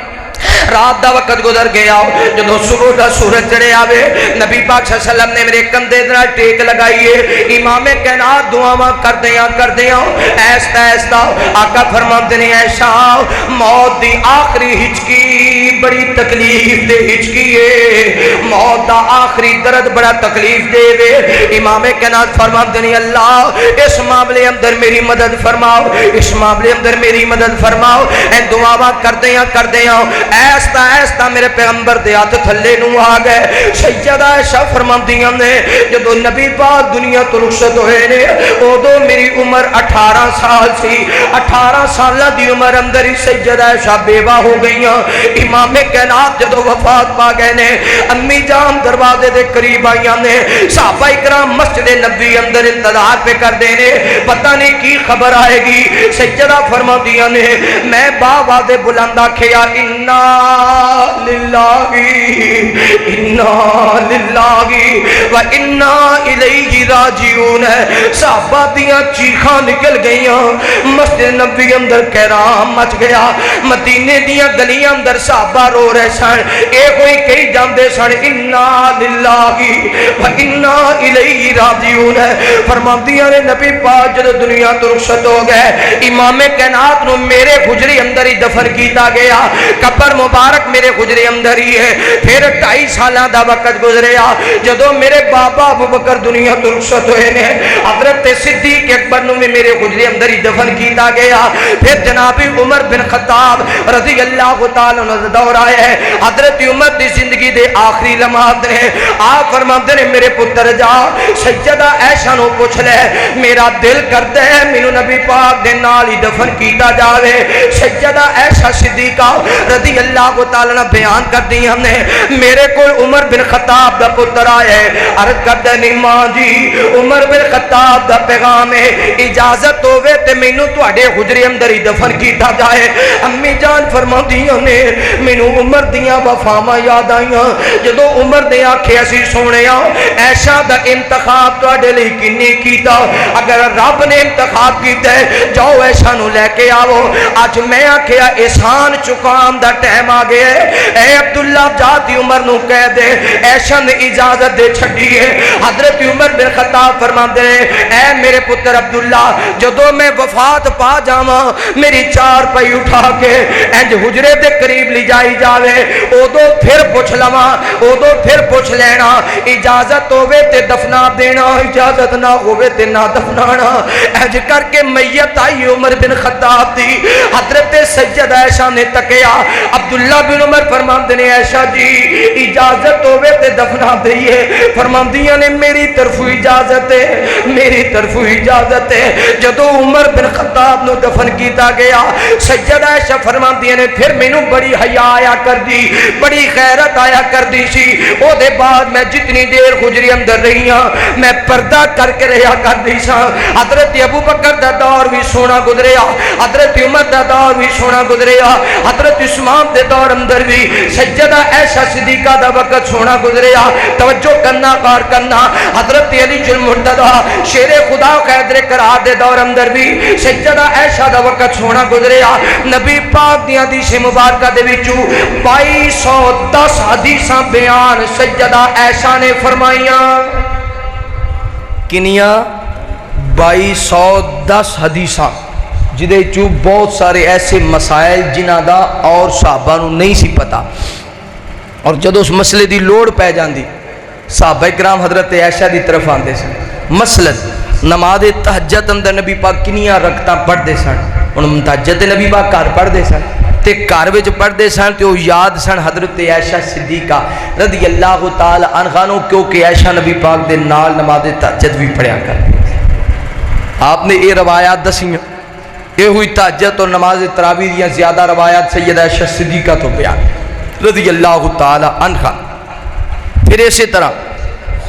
رات دا وقت گزر گیا جدو صبح دا سورج چڑھے آوے نبی پاک صلی اللہ علیہ وسلم نے میرے کندھے دے ٹیک لگائیے. امام کائنات دعاواں کردیاں ایستا ایستا آقا فرماتے نے عائشہ موت دی آخری ہچکی بڑی تکلیف دے ہچکی ہے. موت دا آخری درد بڑا تکلیف دے وے. امام کائنات فرماتے نے اللہ اس معاملے اندر میری مدد فرماؤ اس معاملے اندر میری مدد فرماؤ. اے دعاواں کردیاں ایستا ایستا میرے پیغمبر دے ہاتھ تھلے نو آ گئے. سیدہ عائشہ فرماندیاں نے جدو نبی پاک دنیا تو رخصت ہوئے نے اودوں میری عمر 18 سال سی. 18 سالہ دی عمر اندر ہی سیدہ عائشہ بیوہ ہو گئیاں. امام کائنات جدو وفات پا گئے نے امی جان دروازے دے قریب آئیاں نے. صحابہ اکرام مسجد نبوی اندر انتظار پہ کر دینے پتہ نہیں کی خبر آئے گی. سیدہ فرماندیاں نے میں باواد بلند آکھیا انا للہ و انا الیہ راجعون. صحابہ دیاں چیخاں نکل گئیاں. مسجد نبوی اندر کہرام مچ گیا. مدینے دیاں گلیاں اندر صحابہ رو رہے سن. اے کوئی کہی جاندے سن انا للہ و انا الیہ راجعون. فرماندیاں نے نبی پاک جب دنیا تو رخصت ہو گئے امام کائنات نو میرے حجرے اندر ہی دفن کیتا گیا. قبر مبارک میرے حجرے اندر ہی ہے. پھر 2.5 سالاں دا وقت گزریا جدو میرے بابا ابو بکر دنیا تو رخصت ہوئے نے حضرت صدیق اکبر نو بھی میرے حجرے اندر ہی دفن کیتا گیا. پھر جناب عمر بن خطاب رضی اللہ تعالی عنہ دا دور آیا ہے. حضرت عمر دی زندگی دے آخری لمحات نے آپ فرماتے نے میرے پتر جا سیدہ عائشہ نو پوچھ لے میرا دل کردا ہے مینوں نبی پاک دے نال ہی دفن کیتا جاوے. سیدہ عائشہ صدیقہ رضی اللہ تعالی عنہ بیان کر دی ہم نے میرے کو عمر بن خطاب دا پتر آیا ہے. عرض کردا نہیں ماں جی عمر بن خطاب دا پیغام ہے اجازت ہوے تے مینوں تواڈے حجرے اندر ہی دفن کیتا جائے. امی جان فرماندیاں نے مینوں عمر دیاں وفاواں یاد آئیاں جدوں عمر نے آکھیا سی سونیا عائشہ دا انتخاب تواڈے لئی کنے کیتا. اگر رب نے انتخاب کیتا ہے جاؤ عائشہ نو لے کے آو. اج میں آکھیا احسان چکام دا ٹائم آ گیا ہے. اے عبداللہ جاتی عمر نو کہہ دے عائشہ نے اجازت دے چھڈی ہے. حضرت عمر بن خطاب فرماندے اے میرے پتر عبداللہ جدوں میں وفات پا جاواں میری چار پئی اٹھا کے انج حجرے دے قریب لے جائی جاوے اودوں پھر پوچھ لواں اودوں پھر پوچھ لینا اجازت ہوے تے دفنا دینا اجازت نہ ہوے تے نہ دفنانا. انج کر کے میت آئی عمر بن خطاب دی. حضرت سیدہ عائشہ نے تکیا عبداللہ بن عمر فرماندے نے عائشہ جی اجازت ہوے تے دفنا دئیے. فرماندیاں نے میری طرف اجازت ہے میری طرف اجازت ہے. جدوں عمر بن خطاب نو دفن کیتا گیا سیدہ عائشہ فرماندیاں نے پھر مینوں بڑی حیا آیا کر دی بڑی غیرت آیا کر دی سی. او دے بعد میں جتنی دیر حجرے اندر رہی ہاں میں پردہ کر کے رہیا کر دی سا. حضرت ابو بکر دا دور بھی سونا گزریا حضرت عمر دا دور بھی سونا گزریا حضرت عثمان دے دے دور اندر بھی سیدہ عائشہ صدیقہ دا وقت سونا گزریا. توجہ کرنا غور کرنا, حضرت علی المرتضی شیر خدا حیدر کرار دے دور اندر بھی سیدہ عائشہ دا وقت سونا گزریا. نبی پاک دی حدیث مبارکہ دے وچوں 2210 حدیثاں بیان سیدہ عائشہ نے فرمائیاں. کنیاں 2210 حدیثاں جدے چو بہت سارے ایسے مسائل جنہ دا اور صحابہ نو نہیں سی پتا, اور جدو اس مسئلے دی لوڑ پہ جاندی صحابہ کرام حضرت عائشہ دی طرف آندے سن. مثلا نماز تہجد اندر نبی پاک کنیاں رکھتا پڑھ دے سن. ان تہجد نبی پاک گھر پڑھ دے سن تے گھر وچ پڑھ دے سن تے او یاد سن حضرت عائشہ صدیقہ رضی اللہ تعالی عنہا نو, کیونکہ عائشہ نبی پاک دے نال نماز تہجد بھی پڑھیا کر. آپ نے یہ روایات دسیاں, یہ ہوئی تہجد اور نماز تراویح یا زیادہ روایات سیدہ عائشہ صدیقہ تو بیان رضی اللہ تعالی عنہ. پھر اسی طرح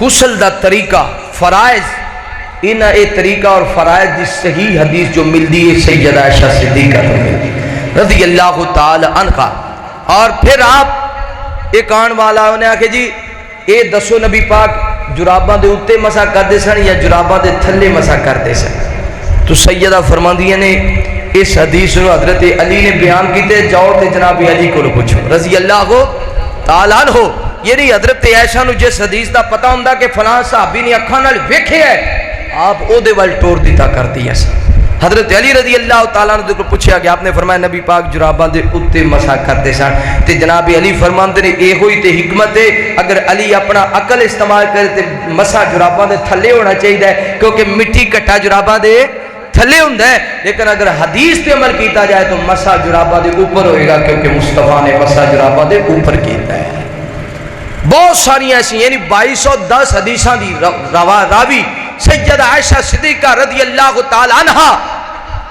غسل دا طریقہ, فرائض, انہا اے طریقہ اور فرائض دی صحیح حدیث جو مل دی ہے سیدہ عائشہ صدیقہ تو مل دی رضی اللہ تعالی عنہ. اور پھر آپ ایک آن والا انہیں آکھے جی اے دسو نبی پاک جراباں دے اتے مسا کر دے سن یا جراباں دے تھلے مسا کر دے سن. تو سیدہ فرماندیہ نے اس حدیث کو حضرت علی نے بیان کیتے, جاؤ تے جناب علی کو پوچھو رضی اللہ تعالیٰ عنہ. یعنی حضرت عائشہ نو جس حدیث دا پتہ ہوندا کہ فلاں صحابی نے اکھاں نال ویکھیا ہے, آپ او دے ول ٹور دیتا کرتی ہے. حضرت علی رضی اللہ تعالیٰ عنہ کو پوچھا کہ آپ نے فرمایا نبی پاک جراباں دے اتے مسا کرتے سن. تے جناب علی فرماندے نے اے ہوئی تے حکمت ہے, اگر علی اپنا عقل استعمال کرے تے مسا جراباں دے تھلے ہونا چاہیے, کیونکہ مٹی کٹا جراباں دے تھلے ہوندہ ہے. لیکن اگر حدیث پہ عمل کیتا جائے تو مسا جرابہ دے اوپر ہوئے گا, کیونکہ مصطفیٰ نے مسا جرابہ دے اوپر کیتا ہے. بہت ساری ایسی یعنی 2210 حدیثاں دی راوی سیدہ عائشہ صدیقہ رضی اللہ تعالی عنہ,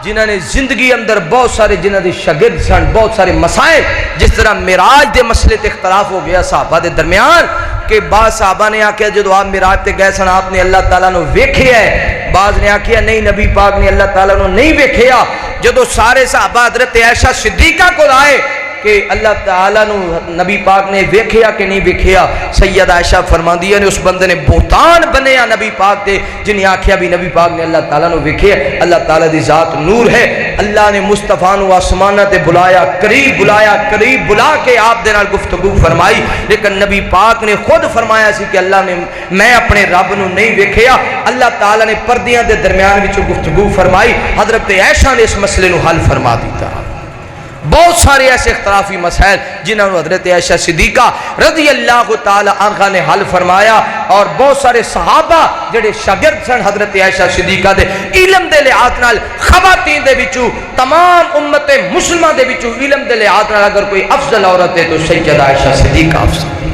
جنہوں نے زندگی اندر بہت سارے جنہوں نے شاگرد سن, بہت سارے مسائل, جس طرح معراج دے مسئلے تے اختلاف ہو گیا صحابہ دے درمیان کہ بعض صحابہ نے آکھیا جدو آپ معراج تے گئے سن آپ نے اللہ تعالیٰ نو ویکھیا ہے, بعض نے آکھیا نہیں نبی پاک نے اللہ تعالیٰ نو نہیں ویکھیا. جدو سارے صحابہ حضرت عائشہ صدیقہ کو آئے کہ اللہ تعالیٰ نو نبی پاک نے ویکھیا کہ نہیں ویکھیا, سیدہ عائشہ فرماندیہ نے اس بندے نے بہتان بنیا نبی پاک دے, جنہیں آکھیا بھی نبی پاک نے اللہ تعالیٰ نو ویکھیا. اللہ تعالیٰ دی ذات نور ہے, اللہ نے مصطفیٰ نو آسمانہ تے بلایا, قریب بلا کے آپ دے نال گفتگو فرمائی, لیکن نبی پاک نے خود فرمایا سی کہ اللہ نے میں اپنے رب نو نہیں ویکھیا. اللہ تعالیٰ نے پردیاں دے درمیان وچوں گفتگو فرمائی, حضرت عائشہ نے اس مسئلے نو حل فرما دیتا. بہت سارے ایسے اختلافی مسائل جنہوں نے حضرت عائشہ صدیقہ رضی اللہ تعالی عنہ نے حل فرمایا, اور بہت سارے صحابہ جڑے شاگرد سن حضرت عائشہ صدیقہ دے علم دے لحاظ نال خواتین دے وچوں تمام امت مسلمہ دے وچوں علم دے لحاظ نال اگر کوئی افضل عورت ہے تو سیدہ عائشہ صدیقہ افضل,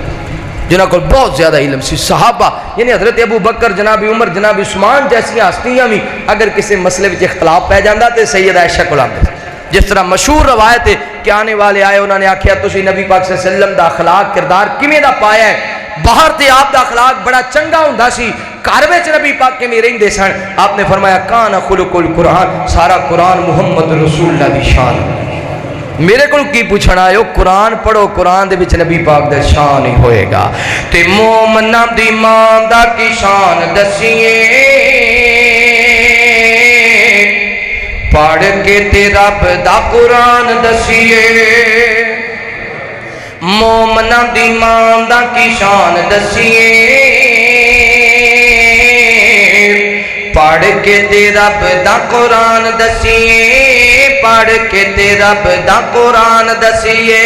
جنہاں کو بہت زیادہ علم سی. صحابہ یعنی حضرت ابو بکر, جناب عمر, جناب عثمان جیسی ہستیاں بھی اگر کسی مسئلے وچ اختلاف پہ جاندا تے سیدہ عائشہ کو لاندے. جس طرح مشہور روایت ہے کہ آنے والے آئے انہوں نے آکھیا تسی نبی پاک صلی اللہ علیہ وسلم دا اخلاق کردار کیویں دا پایا ہے, باہر تے آپ دا اخلاق بڑا چنگا ہوندا سی, گھر وچ نبی پاک کیویں رہندے سن. آپ نے فرمایا کان خلق القرآن, سارا قرآن محمد رسول اللہ دی شان. میرے کو کی پوچھنا ہے, قرآن پڑھو, قرآن دے وچ نبی پاک دا شان ہی ہوئے گا. تے مومناں دی ماں دا کی شان دسیے, پڑھ کے تے رب دا قرآن دسیے. مومناں دی ماں دا کی شان دسیے, پڑھ کے تے رب دا قرآن دسیے, پڑھ کے تے رب دا قرآن دسیے.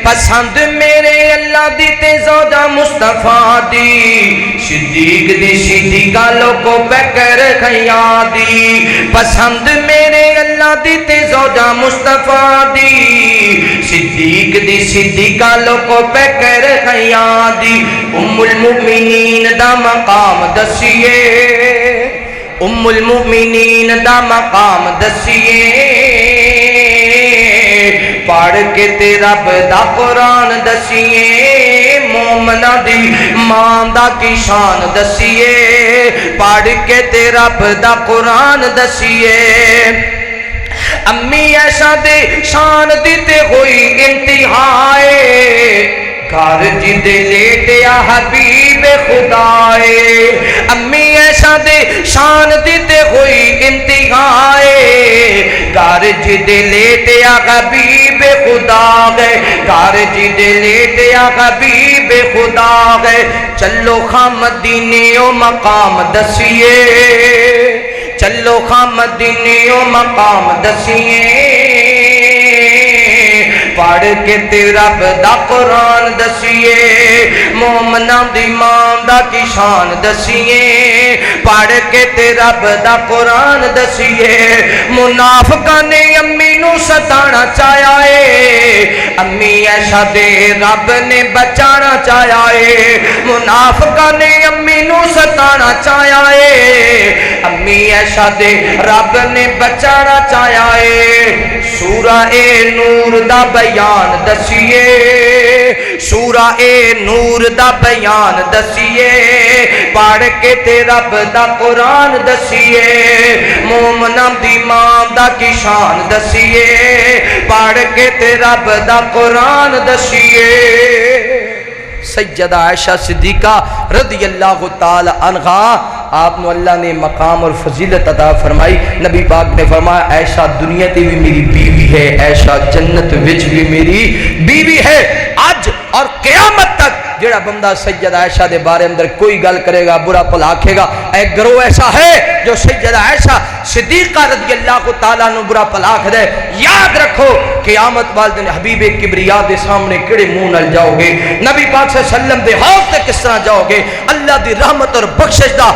پسند میرے اللہ دی تے زوجہ مصطفیٰ دی, صدیق دی سیدھی گالوں کو بکر خیاں دی. پسند میرے اللہ دی تے زوجہ مصطفیٰ دی, صدیق دی سیدھی گالوں کو بکر خیاں دی. ام المؤمنین دا مقام دسیے, ام المؤمنین دا مقام دسیے. پڑھ کے تے رب دا قرآن دسیے, مومنہ دی ماں دا کی شان دسیے, پڑھ کے تے رب دا قرآن دسیے. امی ایسا دے شان دیتے ہوئی انتہائے گھر جدے لیٹیا حبیب خدائے امی ایسا دے شان دیتے ہوئی انتہائے گھر جدے لیٹیا حبیب خدا گئے گھر جدے لیٹیا حبیب خدا گئے چلو خاں مدینیوں مقام دسیے چلو خاں مدینیوں مقام دسیے پڑھ کے تے رب دا قرآن دسیے مومناں دی ایمان دا کی شان دسیے پڑھ کے تے رب دا قرآن دسیے منافقاں نے امی نو ستانا چاہیا ہے امی ایسا دے رب نے بچانا چاہیا ہے منافقاں نے امی نو ستانا چاہیا ہے امی ایسا دے رب نے بچانا چاہیا ہے سورہ نور دا بیان دسیے سورہ نور دا بیان دسیے پڑھ کے تے رب دا قرآن دسیے مومناں دی ایمان دا کی شان دسیے پڑھ کے تے رب دا قرآن دسیے سیدہ عائشہ صدیقہ رضی اللہ تعالی عنہا آپ نے اللہ نے مقام اور فضیلت عطا فرمائی نبی پاک نے فرمایا عائشہ دنیا تے بھی میری بیوی ہے عائشہ جنت وچ بھی میری بیوی ہے آج اور قیامت تک جڑا بندہ سیدہ عائشہ دے بارے اندر کوئی گل کرے گا برا بھلا آکھے گا ایک گروہ ایسا ہے جو سیدہ عائشہ صدیقہ رضی اللہ تعالیٰ عنہ برا بھلا آکھ دے یاد رکھو قیامت والے دن حبیب کبریا دے سامنے کڑے منہ نال جاؤ گے نبی پاک صلی اللہ علیہ وسلم دے حوض تے کس طرح جاؤ گے اللہ دی رحمت اور بخشش دا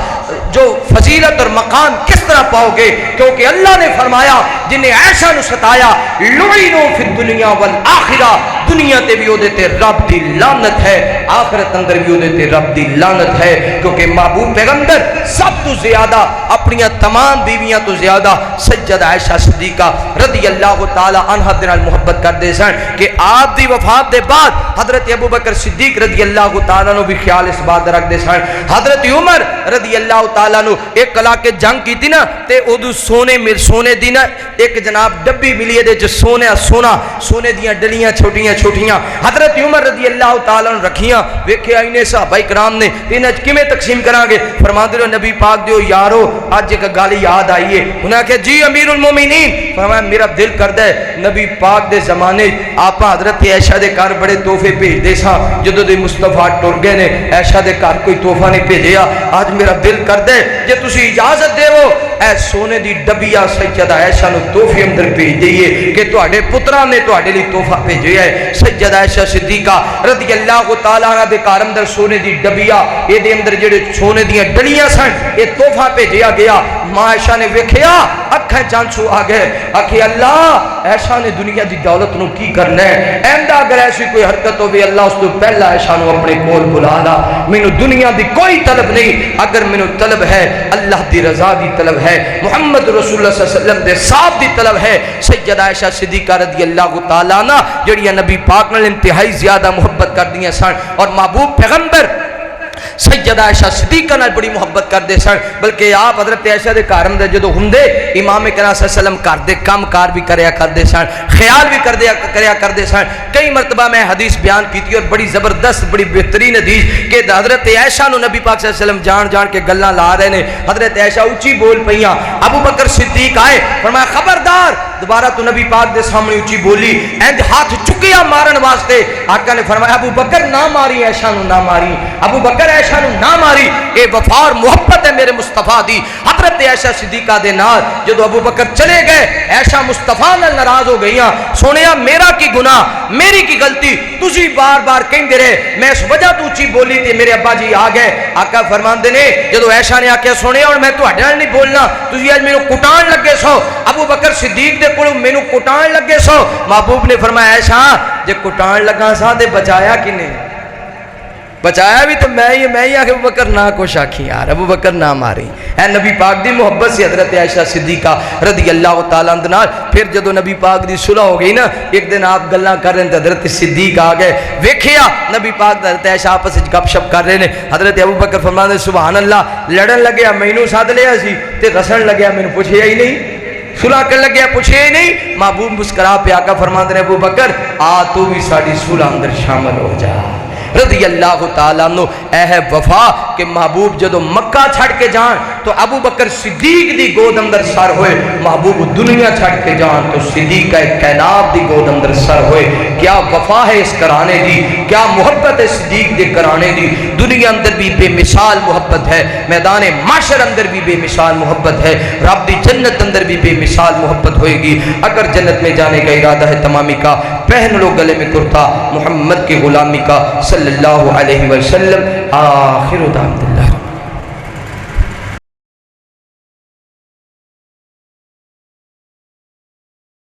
جو فضیلت اور مقام کس طرح پاؤ گے کیونکہ اللہ نے فرمایا جنہیں عائشہ نو ستایا لعنوا فی الدنیا والآخرہ دنیا تے بھی تے رب دی لعنت ہے آخرت اندر بھی تے رب دی لعنت ہے کیونکہ محبوب پیغمبر سب تو زیادہ اپنی تمام بیویاں تو زیادہ سیدہ عائشہ صدیقہ رضی اللہ تعالی عنہا دے نال محبت کر دے سن کہ آپ دی وفات دے بعد حضرت ابوبکر صدیق رضی اللہ تعالیٰ عنہ بھی خیال اس بات رکھ دے سن حضرت عمر رضی اللہ تعالیٰ عنہ ایک کلا کے جنگ کی تھی نا تے ادو سونے دی نا ایک جناب ڈبی ملی ہے جو سونے دیاں ڈلیاں چھوٹیاں حضرت عمر رضی اللہ تعالیٰ عنہ رکھیاں ویکھے آئینے صحابہ کرام نے انہیں کیویں تقسیم کران گے فرما دے نبی پاک دیو یارو آج ایک گالی یاد آئی ہے انہوں نے کہا جی امیر المومنین فرمایا میرا دل کردا ہے نبی پاک دے زمانے آپ حضرت عائشہ دے گھر بڑے تحفے بھیج دے سا جدوں دے مصطفیٰ ٹر گئے نے عائشہ دے گھر کوئی تحفہ نہیں بھیجیا آج میرا دل کردا ہے جے تسی اجازت دیو اے سونے دی ڈبیا سیدہ عائشہ نو تحفے اندر بھیج دئیے کہ تواڈے پتراں نے تواڈے لئی تحفہ بھیجیا ہے سیدہ عائشہ صدیقہ رضی اللہ تعالی عنہا دے گھر اندر سونے دی ڈبیا اے دے اندر جڑے سونے دیاں ڈلیاں سن اے تحفہ بھیجیا گیا ماں عائشہ نے ویکھیا اکھیں چانچو آ گئے آکھے اللہ عائشہ نے دنیا دی دولت نو کی کرنا ہے ایندا اگر ایسی کوئی حرکت ہوے اللہ اس تو پہلا عائشہ نو اپنے کول بلا لا مینوں دنیا دی کوئی طلب نہیں اگر مینوں طلب ہے اللہ دی رضا دی طلب ہے محمد رسول اللہ صلی اللہ علیہ وسلم دے صاحب دی طلب ہے سیدہ عائشہ صدیقہ رضی اللہ تعالی عنہا جڑیاں نبی پاک نال انتہائی زیادہ محبت کردیاں سن اور محبوب پیغمبر سیدہ عائشہ صدیقہ نال بڑی محبت کر دے سن بلکہ آپ حضرت عائشہ دے گھر اندر جدوں ہوندے امام کرام صلی اللہ علیہ وسلم گھر دے کام کار بھی کریا کر دے سن خیال بھی کریا کر دے سن کئی مرتبہ میں حدیث بیان کیتی اور بڑی زبردست بڑی بہترین حدیث کہ حضرت عائشہ نو نبی پاک صلی اللہ علیہ وسلم جان کے گلاں لا رہے نے حضرت عائشہ اونچی بول پئیاں ابو بکر صدیق آئے فرمایا خبردار دوبارہ تو نبی پاک دے سامنے اونچی بولی اینج ہاتھ چکیا مارن واسطے آقا نے فرمایا ابو بکر نہ ماری عائشہ نو نہ ماری ابو بکر عائشہ نو نہ ماری اے وفا اور محبت ہے میرے مصطفیٰ دی حضرت عائشہ صدیقہ دے نال جدو ابو بکر چلے گئے عائشہ مصطفیٰ نال ناراض ہو گئیاں سونیا میرا کی گناہ میری کی غلطی تسی بار بار کہندے رہے میں اس وجہ تو اونچی بولی تے میرے ابا جی آ گئے آقا فرماندے نے جدو عائشہ نے آکھیا سونیا ہن میں تہاڈے نال نہیں بولنا تسی اج مینوں کٹان لگے سو ابو بکر صدیق دے کولوں مینوں کٹان لگے سو محبوب نے فرمایا عائشہ جے کٹان لگا سا تے بچایا کنے بچایا بھی تو میں ہی آکھے ابو بکر نہ کچھ آکھی یار ابو بکر نہ ماری اے نبی پاک دی محبت سے حضرت عائشہ صدیقہ رضی اللہ تعالیٰ عنہ نال پھر جدو نبی پاک دی صلح ہو گئی نا ایک دن آپ گلاں کر رہے ہیں حضرت صدیق آ گئے ویکھیا نبی پاک حضرت عائشہ آپس وچ گپ شپ کر رہے نے حضرت ابو بکر فرماندے سبحان اللہ لڑن لگیا مینوں سد لیا سی تے رسن لگیا مینوں پوچھیا ہی نہیں صلح کر لگیا پوچھے نہیں، محبوب مسکرا پہ آقا فرماتے ہیں ابو بکر آ تو بھی ساڑی صلح اندر شامل ہو جا۔ رضی اللہ تعالیٰ عنہ اے ہے وفا کہ محبوب جدو مکہ چھڑ کے جان تو ابو بکر صدیق دی گود اندر سر ہوئے، محبوب دنیا چھڑ کے جان تو صدیق کائنات دی گود اندر سر ہوئے۔ کیا وفا ہے اس کرانے دی، کیا محبت ہے صدیق دے کرانے دی۔ دنیا اندر بھی بے مثال محبت ہے، میدان معاشر اندر بھی بے مثال محبت ہے، رب دی جنت اندر بھی بے مثال محبت ہوئے گی۔ اگر جنت میں جانے کا ارادہ ہے تمامی کا، پہن لو گلے میں کرتا محمد کی غلامی کا صلی اللہ علیہ وسلم۔ آخر دعوانا